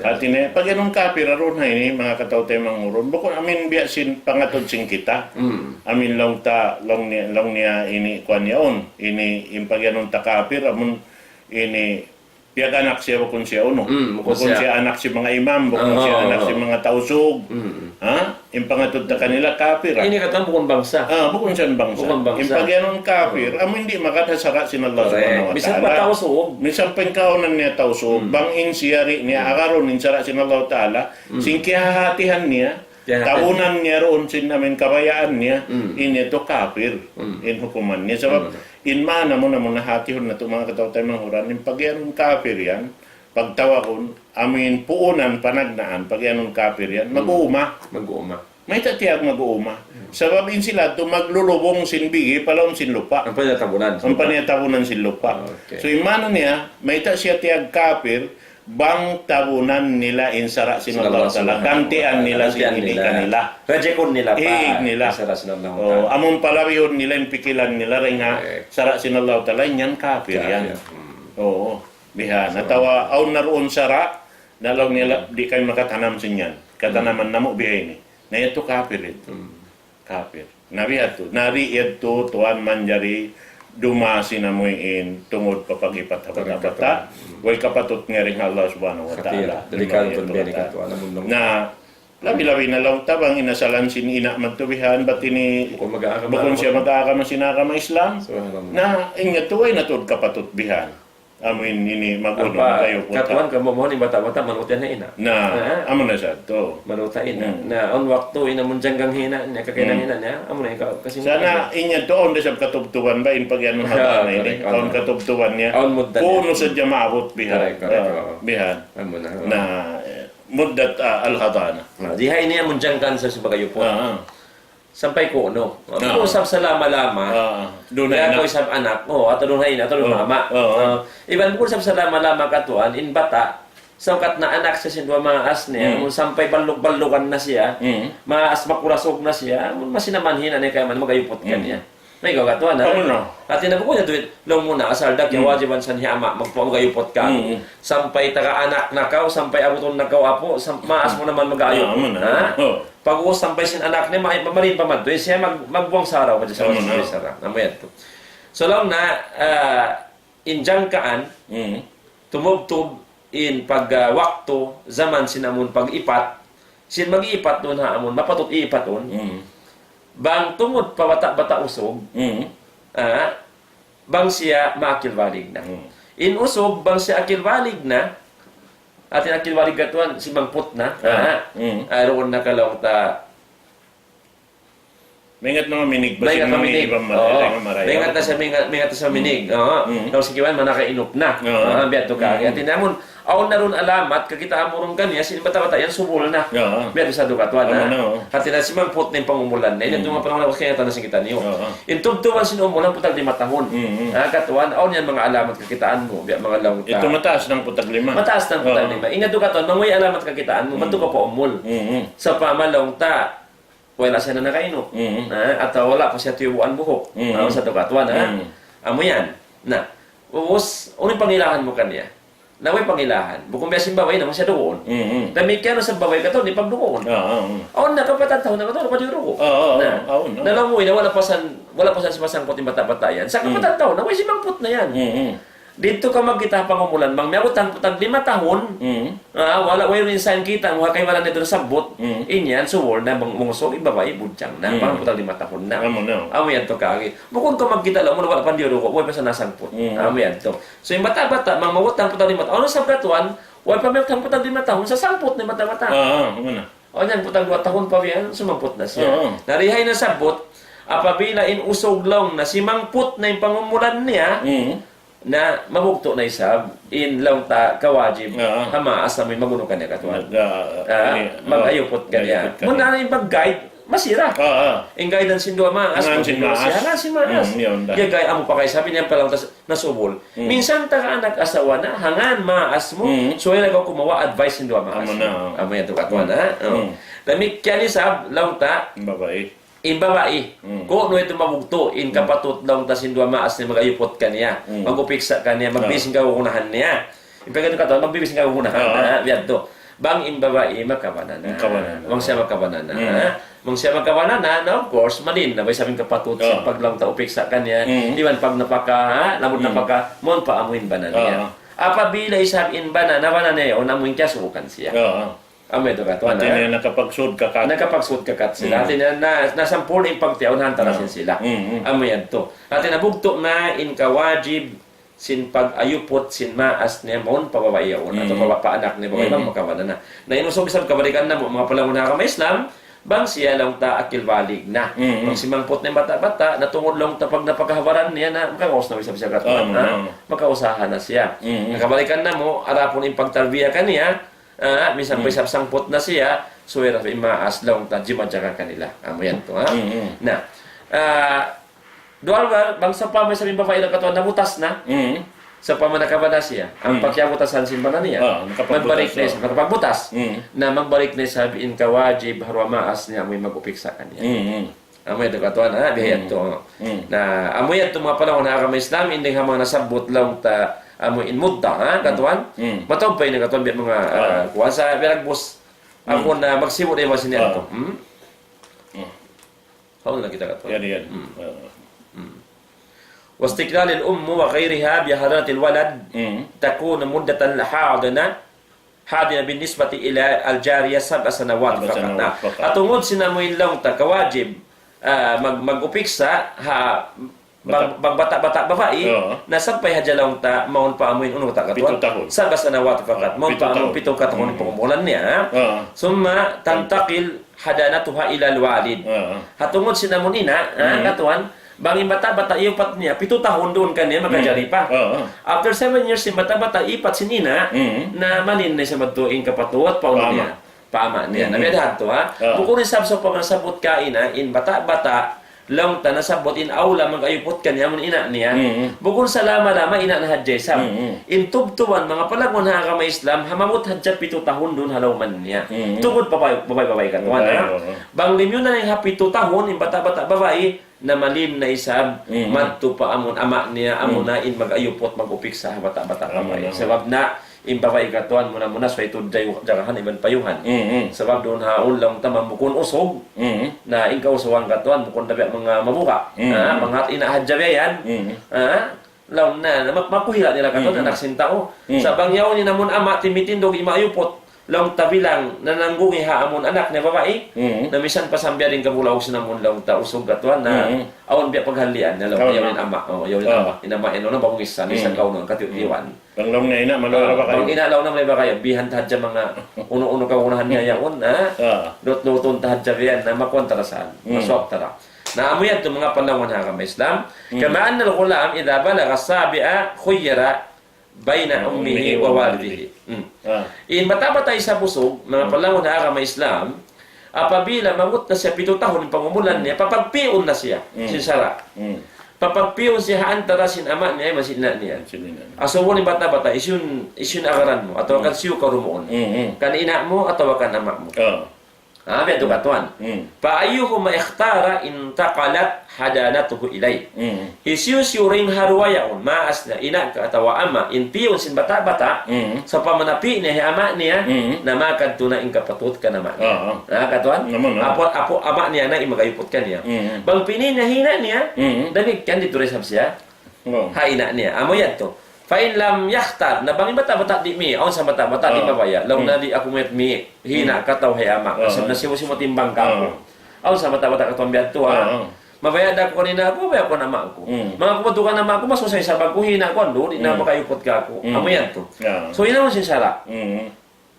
Artinya pag anong kafira ron ha ini mga katawtay manguron bukon amin biya sin pangatod sing kita. Amin lang ta lang niya ini kwan yaon ini impag anong ta kafir amun ini piyag anak siya bukon siya uno. Bukon siya anak si mga imam, bukon siya anak si mga tausog. Yung pangatod na kanila kafir. Ini katang bukon bangsa. Bukon siya bangsa. Yung pagyanon kafir, amo hindi makatasara sin Allah subhanahu wa ta'ala. Bisan pa tausog. Minsan pangkaunan niya tausog, bangin siyari niya, agaron ninsara sin Allah ta'ala, sin kihahatihan niya, tabunan niya roon sin namin kabayaan niya, ini to kafir, in hukuman niya. Sabab, in mana mo na hatihon na ito mga katawtay manguran, yung pagyanon kafir yan, pagtawakon, amin puunan, panagnaan, pagyanon kafir yan, mag-uuma. May tatiyag mag-uuma. Sababin sila ito, maglulubong sin bigi, palawang sin lupa. Ang panitabunan sin lupa. So, yung mana niya, may siya tiyag kafir, bang tabunan nila insara sinallahu ta'ala gantian nila sinili kanila rejekon nila pa iig nila amon palawihon nila yung pikilan nila rin nga sara sinallahu ta'ala yan kafir yan bihan natawa aw naroon sara nalaw nila di kayo makatanam sin yan katanaman namo bihay ni na ito kafir ito kafir nabihat to nari ito tuan manjari dumasi na mo in tungod papagipat habata way kapatot nga rin Allah subhanahu wa ta'ala na labi-labi na lang tabang inasalan sin ina magtubihan ba't ini bukon siya mag-aakama sinakama Islam na ingat tuway natod kapatot bihan amin ini mag-uno kayo punta katuan ka mo ni bata-bata manutin na ina na amo na sa to manutain na on waktu ina munjanggang hina niya kakainan hina niya amo na ikaw kasi sana inya to on sa katubtuban ba in pagyanon haba na ini on katubtuban niya kuno sa maabot bihan amo na muddat al-hadana diha ini munjangkan sa subagayo po sampai ko no. Ako usap sa lama-lama. Doon na ako isang anak. Ato doon na ina, ato doon mama. Iban ko usap sa lama-lama katuan in bata. Saukat na anak sa sindwa mga as niya, sampai balog-balugan na siya, maas makurasog na siya, masinamanhin na niya kaya man magayupot ka niya. May gagatuan na. At tinabuko niya tuwid, lang muna, asal dak, yung wajiban sa niyama, magpagayupot ka. Sampay taga-anak na kao, sampay abuton na kao apo, maas mo naman mag-ayupot. Pag-uos sampay sin anak niya, marin pa man. Siya magbuwang saraw, madya sa wajiban saraw. Namayad to. So lang na, injangkaan, tumubtub in pag-wakto, zaman sinamun pag-ipat, sin mag-ipat doon ha, amon, mapatot iipat doon, bang tungod pa bata-bata usog, bang siya maakilwalig na. Inusog, bang siya akilwalig na, atin akilwalig katuan, si mangput na, aroon na kalong ta, Mengat mga minig ba Mengat si na mga minig. ibang Mengat na sa mengat sa minig. Daw si kiwan manakainup na. Biat to ka. At tinamon aon na ron alamat kakita mo ron kanya sin bata-bata yan subol na. Biat sa dukatwan na. At si mangput ning pangumulan na. Ito nga panahon na kaya tanan sing kita niyo. Intubtuan sin umulan putag 5 tahon. Katuan aon yan mga alamat kakitaan mo. Biat mga lang Ito mataas ng putag 5. Mataas ng putag 5. Ingat dukatwan mangoy alamat kakitaan mo. Madto ka pa umul. Sa pamalong ta wala siya na nakainom. At wala pa siya tuyuan buhok. Sa tukatuan. Amo yan. Na. Ubos, unang pangilahan mo kanya. Naway pangilahan. Bukong biyasin baway naman siya doon. Dami kaya sa baway ka to, di pagdoon. Aon na, kapatataw na ka to, napadiro ko. Nalamoy na wala pa sa masangkot yung bata-bata yan. Sa kapatataw, naway si mangput na yan. Dito ka magkita pangumulan, mang miyagutan putag 5 tahon, wala way rin sign kita, mga kay wala nito na sabot, inyan, suwol na, mungusog, ibabay, budjang na, pang putag 5 tahon na. Amo yan to kagi. Bukod ka magkita lang, wala pa diyo ko, wala pa sa nasangpot. Amo yan to. So yung bata-bata, mang mawutang putag 5 tahon, ano sa pratuan, wala pa mawutang putag 5 tahon, sa sangpot na bata-bata. O yan, putag 2 tahon pa yan, sumampot na siya. Narihay na sabot, apabila inusog lang na si mangput na yung pangumulan niya, na mabugto na isab in lang ta kawajib hamaas na may maguno kanya katuan mag-ayupot kanya muna na yung pag-guide masira yung guidance sin duwa maas hangan si maas yung guide amo pa kayo sabi niya palang nasubol minsan ta ka anak asawa na hangan maas mo so yung nagaw kumawa advice sin duwa maas amo yan to katuan dami kaya isab lang ta babae. Kung ano ito mabugto, in kapatut lang tasin duwa maas na mag-ayupot ka niya. Mag-upiksa ka niya, magbising ka kukunahan niya. Ipagano ka to, magbibising ka kukunahan. Biyan to. Bang in babae, magkabanan na. Mang siya magkabanan na. Mang siya magkabanan na, of course, malin na. Bay sabing kapatut sa paglang ta upiksa ka niya. Iwan pag napaka, lamod napaka, mon pa amuin ba na niya. Apabila isabin ba na, nabanan niya, o namuin kya, subukan siya. Amo ito katuan na. Atin na nakapagsud kakat. Nakapagsud kakat sila. Atin na nasampur na yung pagtiyaw na hantarasin sila. Amo yan to. Atin na bugto na in kawajib sin pag-ayupot sin maas niya mon pababayaon. Ato paanak niya babae bang makabana na. Na inusog isang kabalikan na mo mga palang na kama Islam bang siya lang ta akilwalig na. Pag si mangpot na bata-bata natungod lang ta pag napakahawaran niya na makakaus na siya katuan makausahan na siya. Nakabalikan na mo arapon yung pagtarbiya kaniya minsan pa sangpot na siya, so ira imaas lang ta jimadyaga kanila. Amo yan to na dual bang sa pa may sabing babae na katuan nabutas na. Sa pamanakabana siya, ang pagkiyabutasan simbanan niya, magbalik na siya, makapagbutas, na magbalik na siya, in kawajib, harwa maas niya, may mag-upiksa kanya. Amo yan to katuan, bihayat to. Na amo yan to mga panahon na agama Islam, hindi nga mga nasabot lang ta amo in mudda katuan matawag pa yun katuan mga kuha sa beragbos ako na magsimot ay masin niya ito how na kita katuan yan واستقلال الأم وغيرها بحضرة الولد تكون مدة حاضنة بالنسبة إلى الجارية 7 سنوات فقط atungod sinamuin lang ta kawajib mag-upiksa bata-bata babae nasampay hadjalong ta maun pa amuin uno ta katuan sa basanawat fakat maun pa amuin 7 katong pangumulan niya summa tantakil hadanatuha ila alwalid hatungod sinamon ina katuan bangin bata-bata iupat niya 7 tahon doon kaniya magajari pa after 7 years si bata-bata ipat si nina na malin na sa madtuing kapatuat pauno niya paama niya nabiadahan to bukurin sabso pa masabot kaina in bata-bata lang ta nasabot in aula mag-ayupot kanya mun ina niya bukod sa lama ina na hadjay sam in tubtuban mga palagon ha kama Islam hamamot hadjat 7 tahon doon halawman niya tugod babay katuan bang limyo na yung 7 tahon in bata-bata babae na malin na isab madto pa amon ama niya amo na in mag-ayupot mag-upik sa bata-bata babae sabab na in babae katuan muna so ito jagahan iban payuhan sabab doon haon lang tamang mukon usog na in kausuhan katuan mukon dabi mga mabuka mga inahadjabayan law na mapuhila nila katuan anak sintao sa bangyaw ni namon ama timitindog imaayupot long ta bilang nananggungi haamon anak na babae na misan pasambya din kabulaw sinamon long ta usog katuan na awan biya paghalian na long yawin ama yawin ama inama eno na bagong isa misan kaw non katiwan Panglong na ina malora ba kayo? pag inalaw na may ba kayo bihan tahadya mga uno-uno kaunahan niya yaon na dot-dotun tahadya riyan na makontrasan maswap tara na amuyad to mga panahon ha kama Islam kamaan na lukulam idha balaga sabi'a khuyyara bayna ummihi wa walidihi. In matabatay sa busog, mga panahon na agama Islam, apabila mamut na siya 7 tahon pangumulan niya, papagpiyon na siya, sin Sara. Papagpiyon siya antara sin ama niya, masin na niya. Aso mo ni bata-bata, isyun agaran mo, atau kan siyo karumuon. Kan ina mo, atau kan ama mo. Biya ito katuan. Paayuhu maikhtara intakalat hadanatuhu ilay. Isyusyuring harwayaon, maas na ina ka atawa ama, inpiyon sin bata-bata, sa pamanapi niya, ama niya, na makadto na ingkapatut ka naman. Katuan? Apo, ama niya na imagayupot ka niya. Bang pinin na hina niya, damig kan dito rin siya, haina niya. Amo yan to. Fa'in lam yakhtar na bangin bata-bata di mi aon sa bata-bata di babaya law na di ako met mi hina kataw hay ama kasi na siya mo timbang ka ko aon sa bata-bata katong biadto mabaya da ko kanina ako baya ko na ma ko mga kumadukan na ma ko mas usay sa bag ko hina ko ando di na makayupot ka ko amo yan to so ina mo sin Sara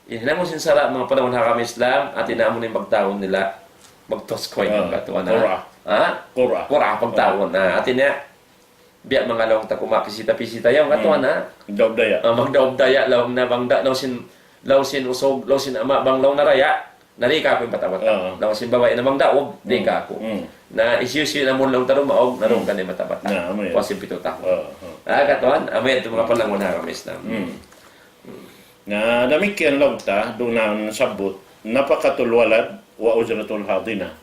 ina mo sin Sara mga panahon ha kami Islam at ina mo ni magtaon nila magtos ko yung katuan Qura pagtaon na at ina biya mga lawang ta kumapisita-pisita yaw katuan na Magdaobdaya. Magdaobdaya lawang na bangda law sin usog law sin ama bang law na raya narika ko yung bata-bata law sin babae na bangdaog di ka ko na isyusyo na mo lang tarong maog narong ka ni bata-bata kasi 7 tahon katuan amay ito mga palangon na kami Islam na damikian lang ta doon na sabot napakatulwalad wa ujratul hadina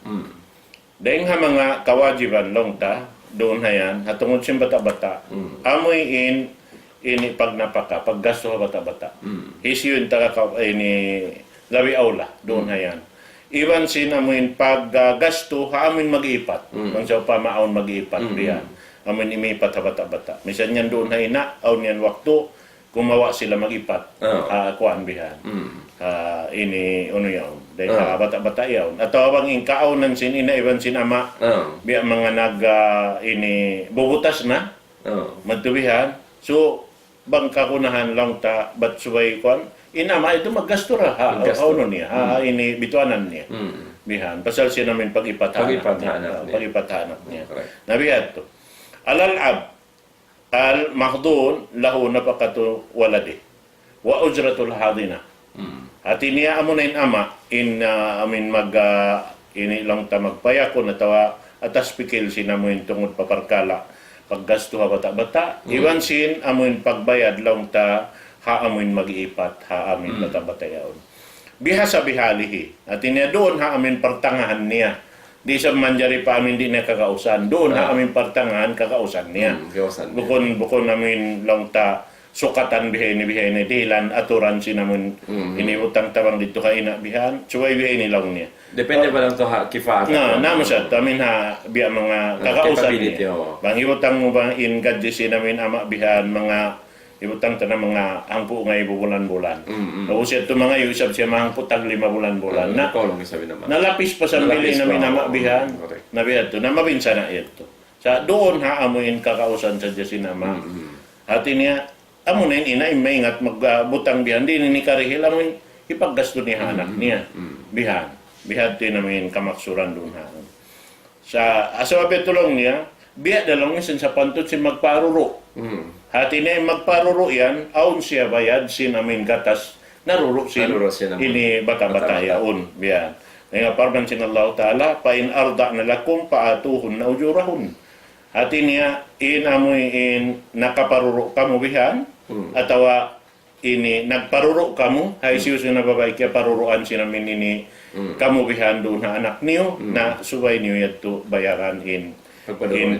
dahil nga mga kawajiban lang ta doon hayan hatungod sin bata-bata amoy ini pag napaka paggasto ha bata-bata isyu yung taga ini labi aula doon hayan iwan sin amoy paggasto ha amoy mag-iipat kung siya pa maon mag-iipat riyan amoy imiipat ha bata-bata misan yan doon hayna aon yan waktu kumawa sila mag-ipat kuan bihan ini ano yaon dahil bata-bata yaon at tawang ingkaonan sin ina iwan sin ama biya mga ini bubutas na magtubihan so bang kakunahan lang ta bat subay kuan inama ito maggasto ra ano niya ini bituanan niya bihan pasal siya namin pag-ipathanap niya nabihat to al-ab al-mahdun lahu napakatu waladi wa ujratul hadina at iniya amo na ama amin ini lang ta magpayako na tawa atas pikil sinamuin tungod paparkala paggasto ha bata-bata iwan sin amuin pagbayad lang ta ha amuin mag-iipat ha amin bata-bata yaon biha sa bihalihi at iniya doon ha amin partangahan niya di sa manjari pa amin di na kakausan doon ha amin partangahan kakausan niya bukon amin lang ta sukatan bihay ni dilan aturan sinamon iniutang tabang dito ka ina bihan suway bihay ni lang niya depende ba lang to ha kifa na mo sa tamin ha biya mga kakausan niya bang iutang mo bang in gadji sinamin ama bihan mga iutang ta na mga angpo nga bulan-bulan tapos ito mga usab siya mga putag 5 bulan-bulan na nalapis pa sa bili namin ama bihan na bihan to na mabinsa na ito sa doon ha amuin kakausan sa sinama at niya amo na ina maingat magbutang bihan di ni karihil amo ipaggasto niya anak niya bihan din namin kamaksuran doon ha sa asawabe tulong niya biya dalong niya sa pantot si magparuro hati niya magparuro yan aun siya bayad si namin gatas naruro sin ini bata-bata yaon biyan nga parban sin Allah Ta'ala pa in arda na lakum paatuhun na ujurahun hati niya amoy nakaparuro kamo bihan atawa ini nagparuro kamo hay siyo na babae kaya paruruan sinamin ini kamo bihan doon na anak niyo na subay niyo yato bayaran in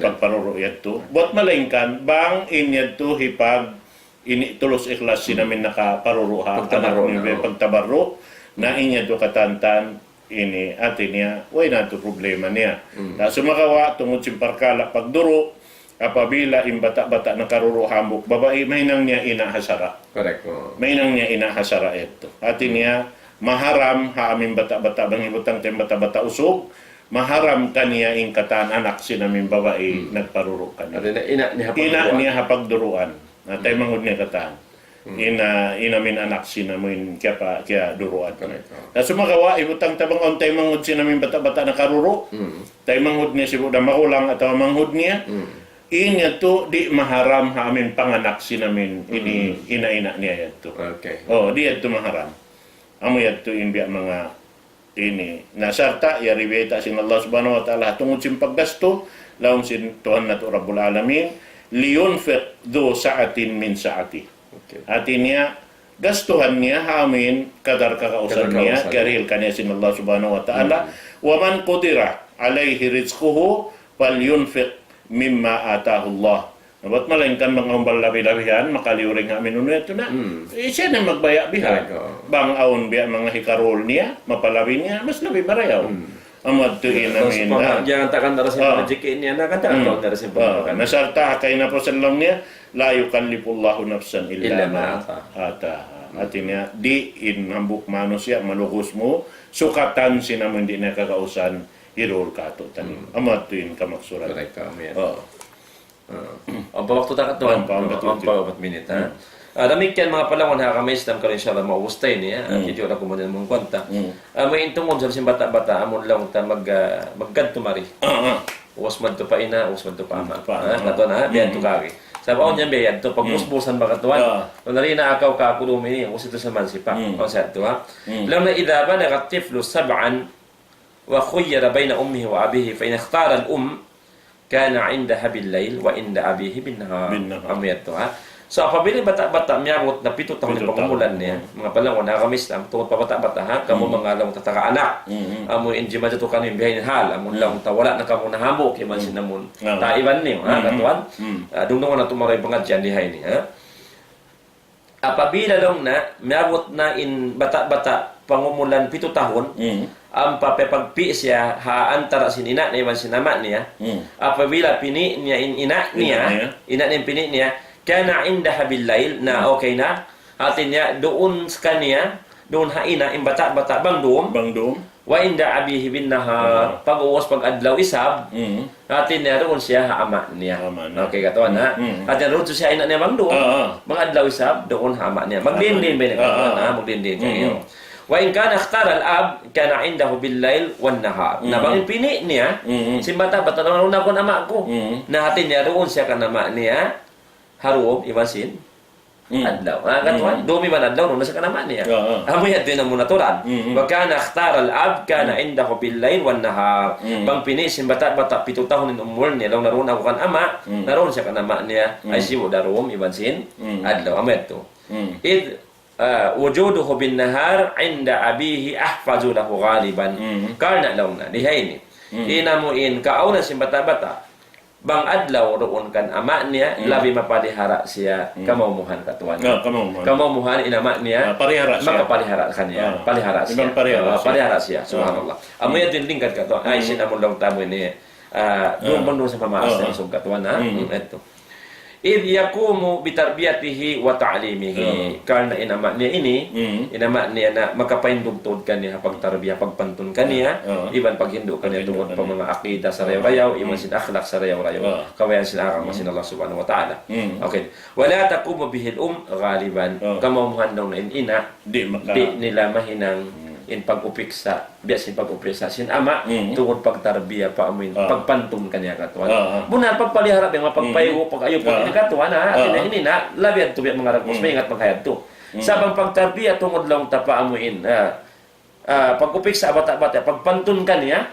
pagparuro yato buat malingkan bang in yato hipag ini tulos ikhlas sinamin nakaparuro ha anak niyo pagtabaro na in yato katantan ini atin niya way na to problema niya na sumakawa tungod simparkala pagduro apabila bata-bata nakaruro hambok babae mahinang niya inahasara. Correct. Oh. Mahinang niya inahasara ito. Ati niya maharam ha aming bata-bata bang ibutang tayong bata-bata usog. Maharam kaniya ingkatan anak sinamin babae nagparuro kaniya. At ina Ina niya hapagduruan. Na tayo mangod niya katan. Inamin anak sinamin kaya duruan. Na sumagawa ibutang tabang on tayo mangod sinamin bata-bata nakaruro. Tayo mangod niya si buda makulang atau manghod niya. Inya to di maharam ha amin panganak sinamin ini ina-ina niya yato. Okay. Oh, di yato maharam. Amo yato imbiya mga ini nasarta ya ribeta sin Allah Subhanahu wa taala tungod sin paggasto laom sin Tuhan nato Rabbul Alamin liyunfiq dhu sa'atin min sa'ati. Okay. Artinya gastuhan niya ha amin kadar kakausan niya karil kaniya sin Allah Subhanahu wa taala wa man qudira alayhi rizquhu falyunfiq mimma atahu Allah. Nabat malangkan mga umbal labi-labihan, makaliuring amin uno ito na. Siya na magbaya biha. Bang aon biya mga hikarol niya, mapalabi niya, mas labi barayaw. Amad tuin namin na. Jangan takkan darasin pajikin niya na kata atau darasin pembakan. Nasarta kay na po sa lang niya, la yukallifullahu nafsan illa ma ataha. Artinya, di inhambuk manusia, malukos mo, sukatan sinamun di na kakausan, hirul ka ito tanim. Amad tuin kamaksurat. Correct kami. Oh. Waktu takat tuan, Pampaw 4 minit. Demikian mga palawan ha kami istam karon inshallah maustay niya. Kiti ora ko man mong kwanta. May intungod sa bata-bata amon lang ta maggadto mari. Uwas man to pa ina, uwas man to pa ama. Kato na biyan to kari. Sa baon niya biyan to pagmusbusan makatuan. Kung narina akaw ka kulumi, uwas ito sa mansipa. O sa to ha. Lam na idha balagha tiflu sab'an wa khuyyira bayna ummihi wa abihi fa in ikhtara al-um kana indaha bil-layl wa inda abihi bin-nahar. Amiyat to ha. So apabila bata-bata miyabot na 7 taon ng pagmumulan niya, mga palang na kami Islam tungod pa bata-bata ha, kamo mga lang tataka anak. Amo inji man to kanin bihain hal, amo lang ta wala na kamo nahamo kay man sinamon. Taiwan niyo ha, katuan. Dungdungan na tumaray pangadyan dihay ni ha. Apabila lang na miyabot na in bata-bata pangumulan 7 tahun, ang papepagpi siya ha antara sinina ni man sinama niya. Apabila pini niya ina niya pini niya kana indaha bil-lail na okay na atin niya doon sa kanya doon haina in bata-bata bangdum wa inda abihi bin-nahar pag uwas pag adlaw isab atin niya doon siya ha ama niya. Okay katawan ha. Atin doon siya ina niya bangdum mga adlaw isab doon ha ama niya magdindin ba na magdindin kayo. Wa in kana ikhtara al-ab kana indahu bil-lail wan-nahar. Nabang pini niya si bata-bata naman ko ama ko na atin niya doon siya kanama niya haruom iwasin adlaw. Katuan dumi man adlaw no nasa kanama niya. Amoy adto na munaturan. Wa kana ikhtara al-ab kana indahu bil-lail wan-nahar. Bang pinisin bata-bata 7 tahun in umur niya law naroon ako kan ama, naroon siya kanama niya ay siwo darum iwasin adlaw. Amoy adto. Id wujuduhu bin-nahar inda abihi ahfazu lahu ghaliban. Karna law na dihay ni. Inamuin kauna si bata-bata bang adlaw roon kan ama niya labi mapadihara siya kamumuhan katuan. Kamumuhan inama niya parihara siya. Makapalihara kanya. Palihara siya. Palihara siya. Subhanallah. Amoy din lingkad katuan. Ay sinamon lang tamo ni doon man sa pamaas na isog katuan ha. Ito. Idh yakumu bitarbiyatihi wa ta'limihi. Karna inama niya inama niya na makapaindugtod kaniya pagtarbiya, pagpantun kaniya, iban paghindo kaniya tungod pa mga akida sa rayaw-rayaw, iban sin akhlak sa rayaw-rayaw. Kawayan sila akang masin Allah subhanahu wa ta'ala. Okay. Wala takumu bihil ghaliban. Kamamuhan daw na ina, di nila mahinang in pag-upiksa, biyasin pag-upiksa sin ama, tungod pagtarbiya pa amin, pagpantun kaniya katuan. Muna pagpalihara yung mapagpayo, pag-ayo po kaniya katuan ha, atin na inina, labihan to mga ragmos, may ingat maghayad to. Sabang pagtarbiya, tungod lang tapa amuin, pag-upiksa bata-bata, pagpantun kaniya,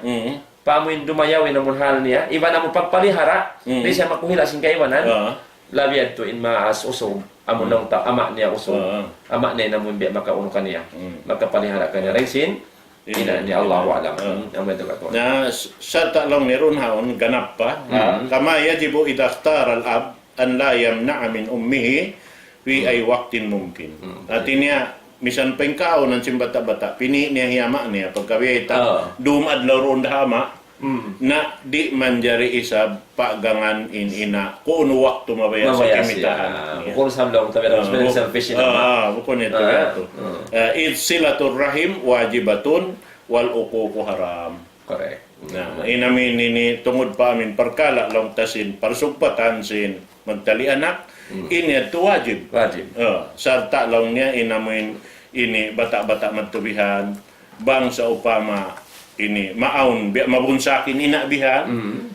paamuin dumayawin ang munhal niya, iba na mo pagpalihara, di siya makuhila sin kaiwanan, labihan to in maas usog, amon lang ta ama niya usog ama niya namun biya makauno kaniya magkapalihara kaniya raysin ina ni Allahu alam amo ito kato na sa talong ni runhaon ganap pa kama yajibu idha ikhtara al-ab an la yamna'a min ummihi fi ay waqtin mumkin artinya misan pengkao ng simbata-bata pini niya hiyama niya pagkawita dumadlaw ron hama na di manjari isab pagangan in ina kung waktu mabaya sa Mamaya kimitahan. siya. Bukod sa hamlong, tabi na mas selfish na. Bukod nito ito. Silatur rahim wajibatun wal uququ haram. Correct. Na inamin ini tungod pa amin perkala long tasin parsugpatan sin magtali anak ini ito wajib. Wajib. Sarta long niya inamin ini bata-bata magtubihan bang sa upama ini maun mabunsakin inabihan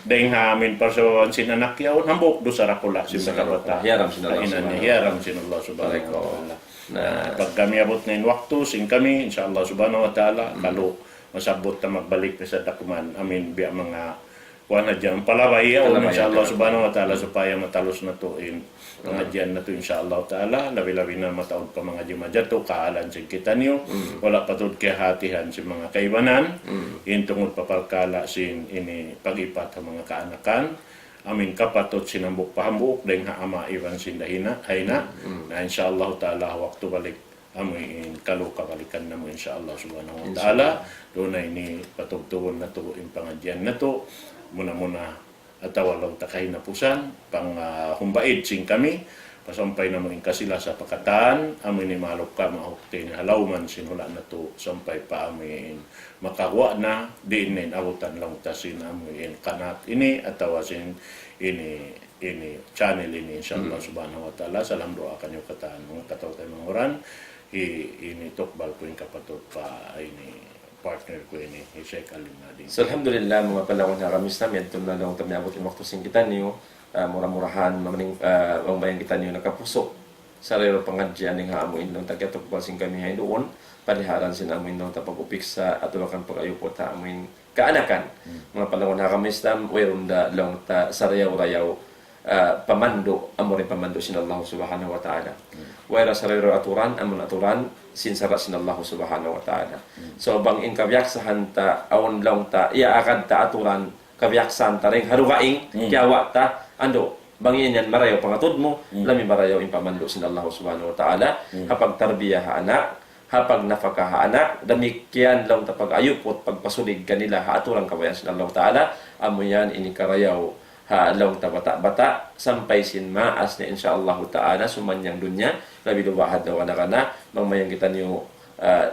dahil hamin parsawawan sin anak yaon hambok do sa rakula sin bata. Hiyaram sin Allah subhanahu wa ta'ala. Hiyaram sin Allah subhanahu wa ta'ala. Na Pag kami abot na yung waktu, sing kami, insyaAllah subhanahu wa ta'ala, kalau masabot na magbalik na sa dakuman, amin, biya mga kuha na dyan, palaway o insyaAllah subhanahu wa ta'ala, supaya matalos na to in mga dyan na to insyaAllah ta'ala, labi-labi na mataon pa mga dyan madyato, kaalan sin kita niyo, wala patod kaya hatihan sin mga kaibanan, in tungod papalkala sin ini pag-ipat ang mga kaanakan, amin kapatot sinambok pahambuk dahil nga ama iwan sindahina hayna na insyaallah ta'ala waktu balik amin kaluka balikan na mo insyaallah subhanahu wa ta'ala doon na ini patugtuon na to yung pangadyan na to muna atawalaw takay na pusan pang humbaid sing kami pasampay na mga kasila sa pakataan amin ni malok ka mahukti ni halawman sinula na to sampay pa amin makawa na diinin abutan lang tasin amin kanat ini atawasin ini channel ini insyaallah subhanahu wa ta'ala salam doa kanyo kataan mga katawtay mga oran ini tokbal ko yung kapatot pa ini partner ko ini Sheikh Alim Nadine. So alhamdulillah mga panahon na kamis namin ito na lang tami abot yung waktu sing kita niyo murah-murahan mamaning ang bayang kita niyo nakapuso sa rero pangadyan ng haamuin nung tagyatok sing kami hay doon paliharan sin amuin nung tapag-upik sa atulakan pag-ayupo ta amuin kaanakan mga panahon na kamis nam wayron da long ta sarayaw-rayaw pamando amurin pamando sin Allah subhanahu wa ta'ala wayra sarero aturan amun aturan sinsara sin Allah subhanahu wa ta'ala so bang in kabyaksahan ta awon long ta iaakad ta aturan kabyaksan ta ring harugaing kiawa ta ando bangin yan marayaw pangatod mo lami marayaw impamando sin Allah subhanahu wa ta'ala hapag tarbiya ha anak hapag nafaka ha anak damikian lang ta pag-ayupot pagpasulig kanila ha aturang kabayan sin Allah ta'ala amo yan inikarayaw ha lang ta bata-bata sampay sin maas na insyaallah ta'ala sumanyang dunya labi lubahad na wanakana mangmayang kita niyo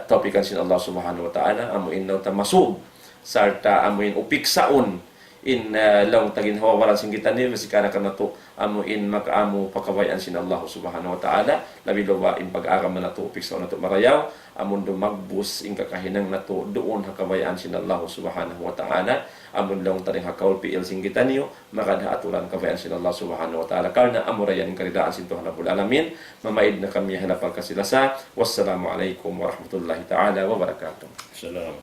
topikan sin Allah subhanahu wa ta'ala amo innaw ta masub sarta amo in upiksaon in long tagin hawawalan sing kita ni masikana kana to amo in makaamu pakawayan sin Allah subhanahu wa ta'ala labi loba in pag-aram na to upiksa na to marayaw amon do magbus in kakahinang na to doon hakawayan sin Allah subhanahu wa ta'ala amon long taring hakaul piil sing kita niyo makadha aturan kawayan sin Allah subhanahu wa ta'ala karna amurayan karidaan sin Tuhan Rabbul Alamin mamaid na kami hanapal kasilasa wassalamu alaikum warahmatullahi ta'ala wabarakatuh. Salam.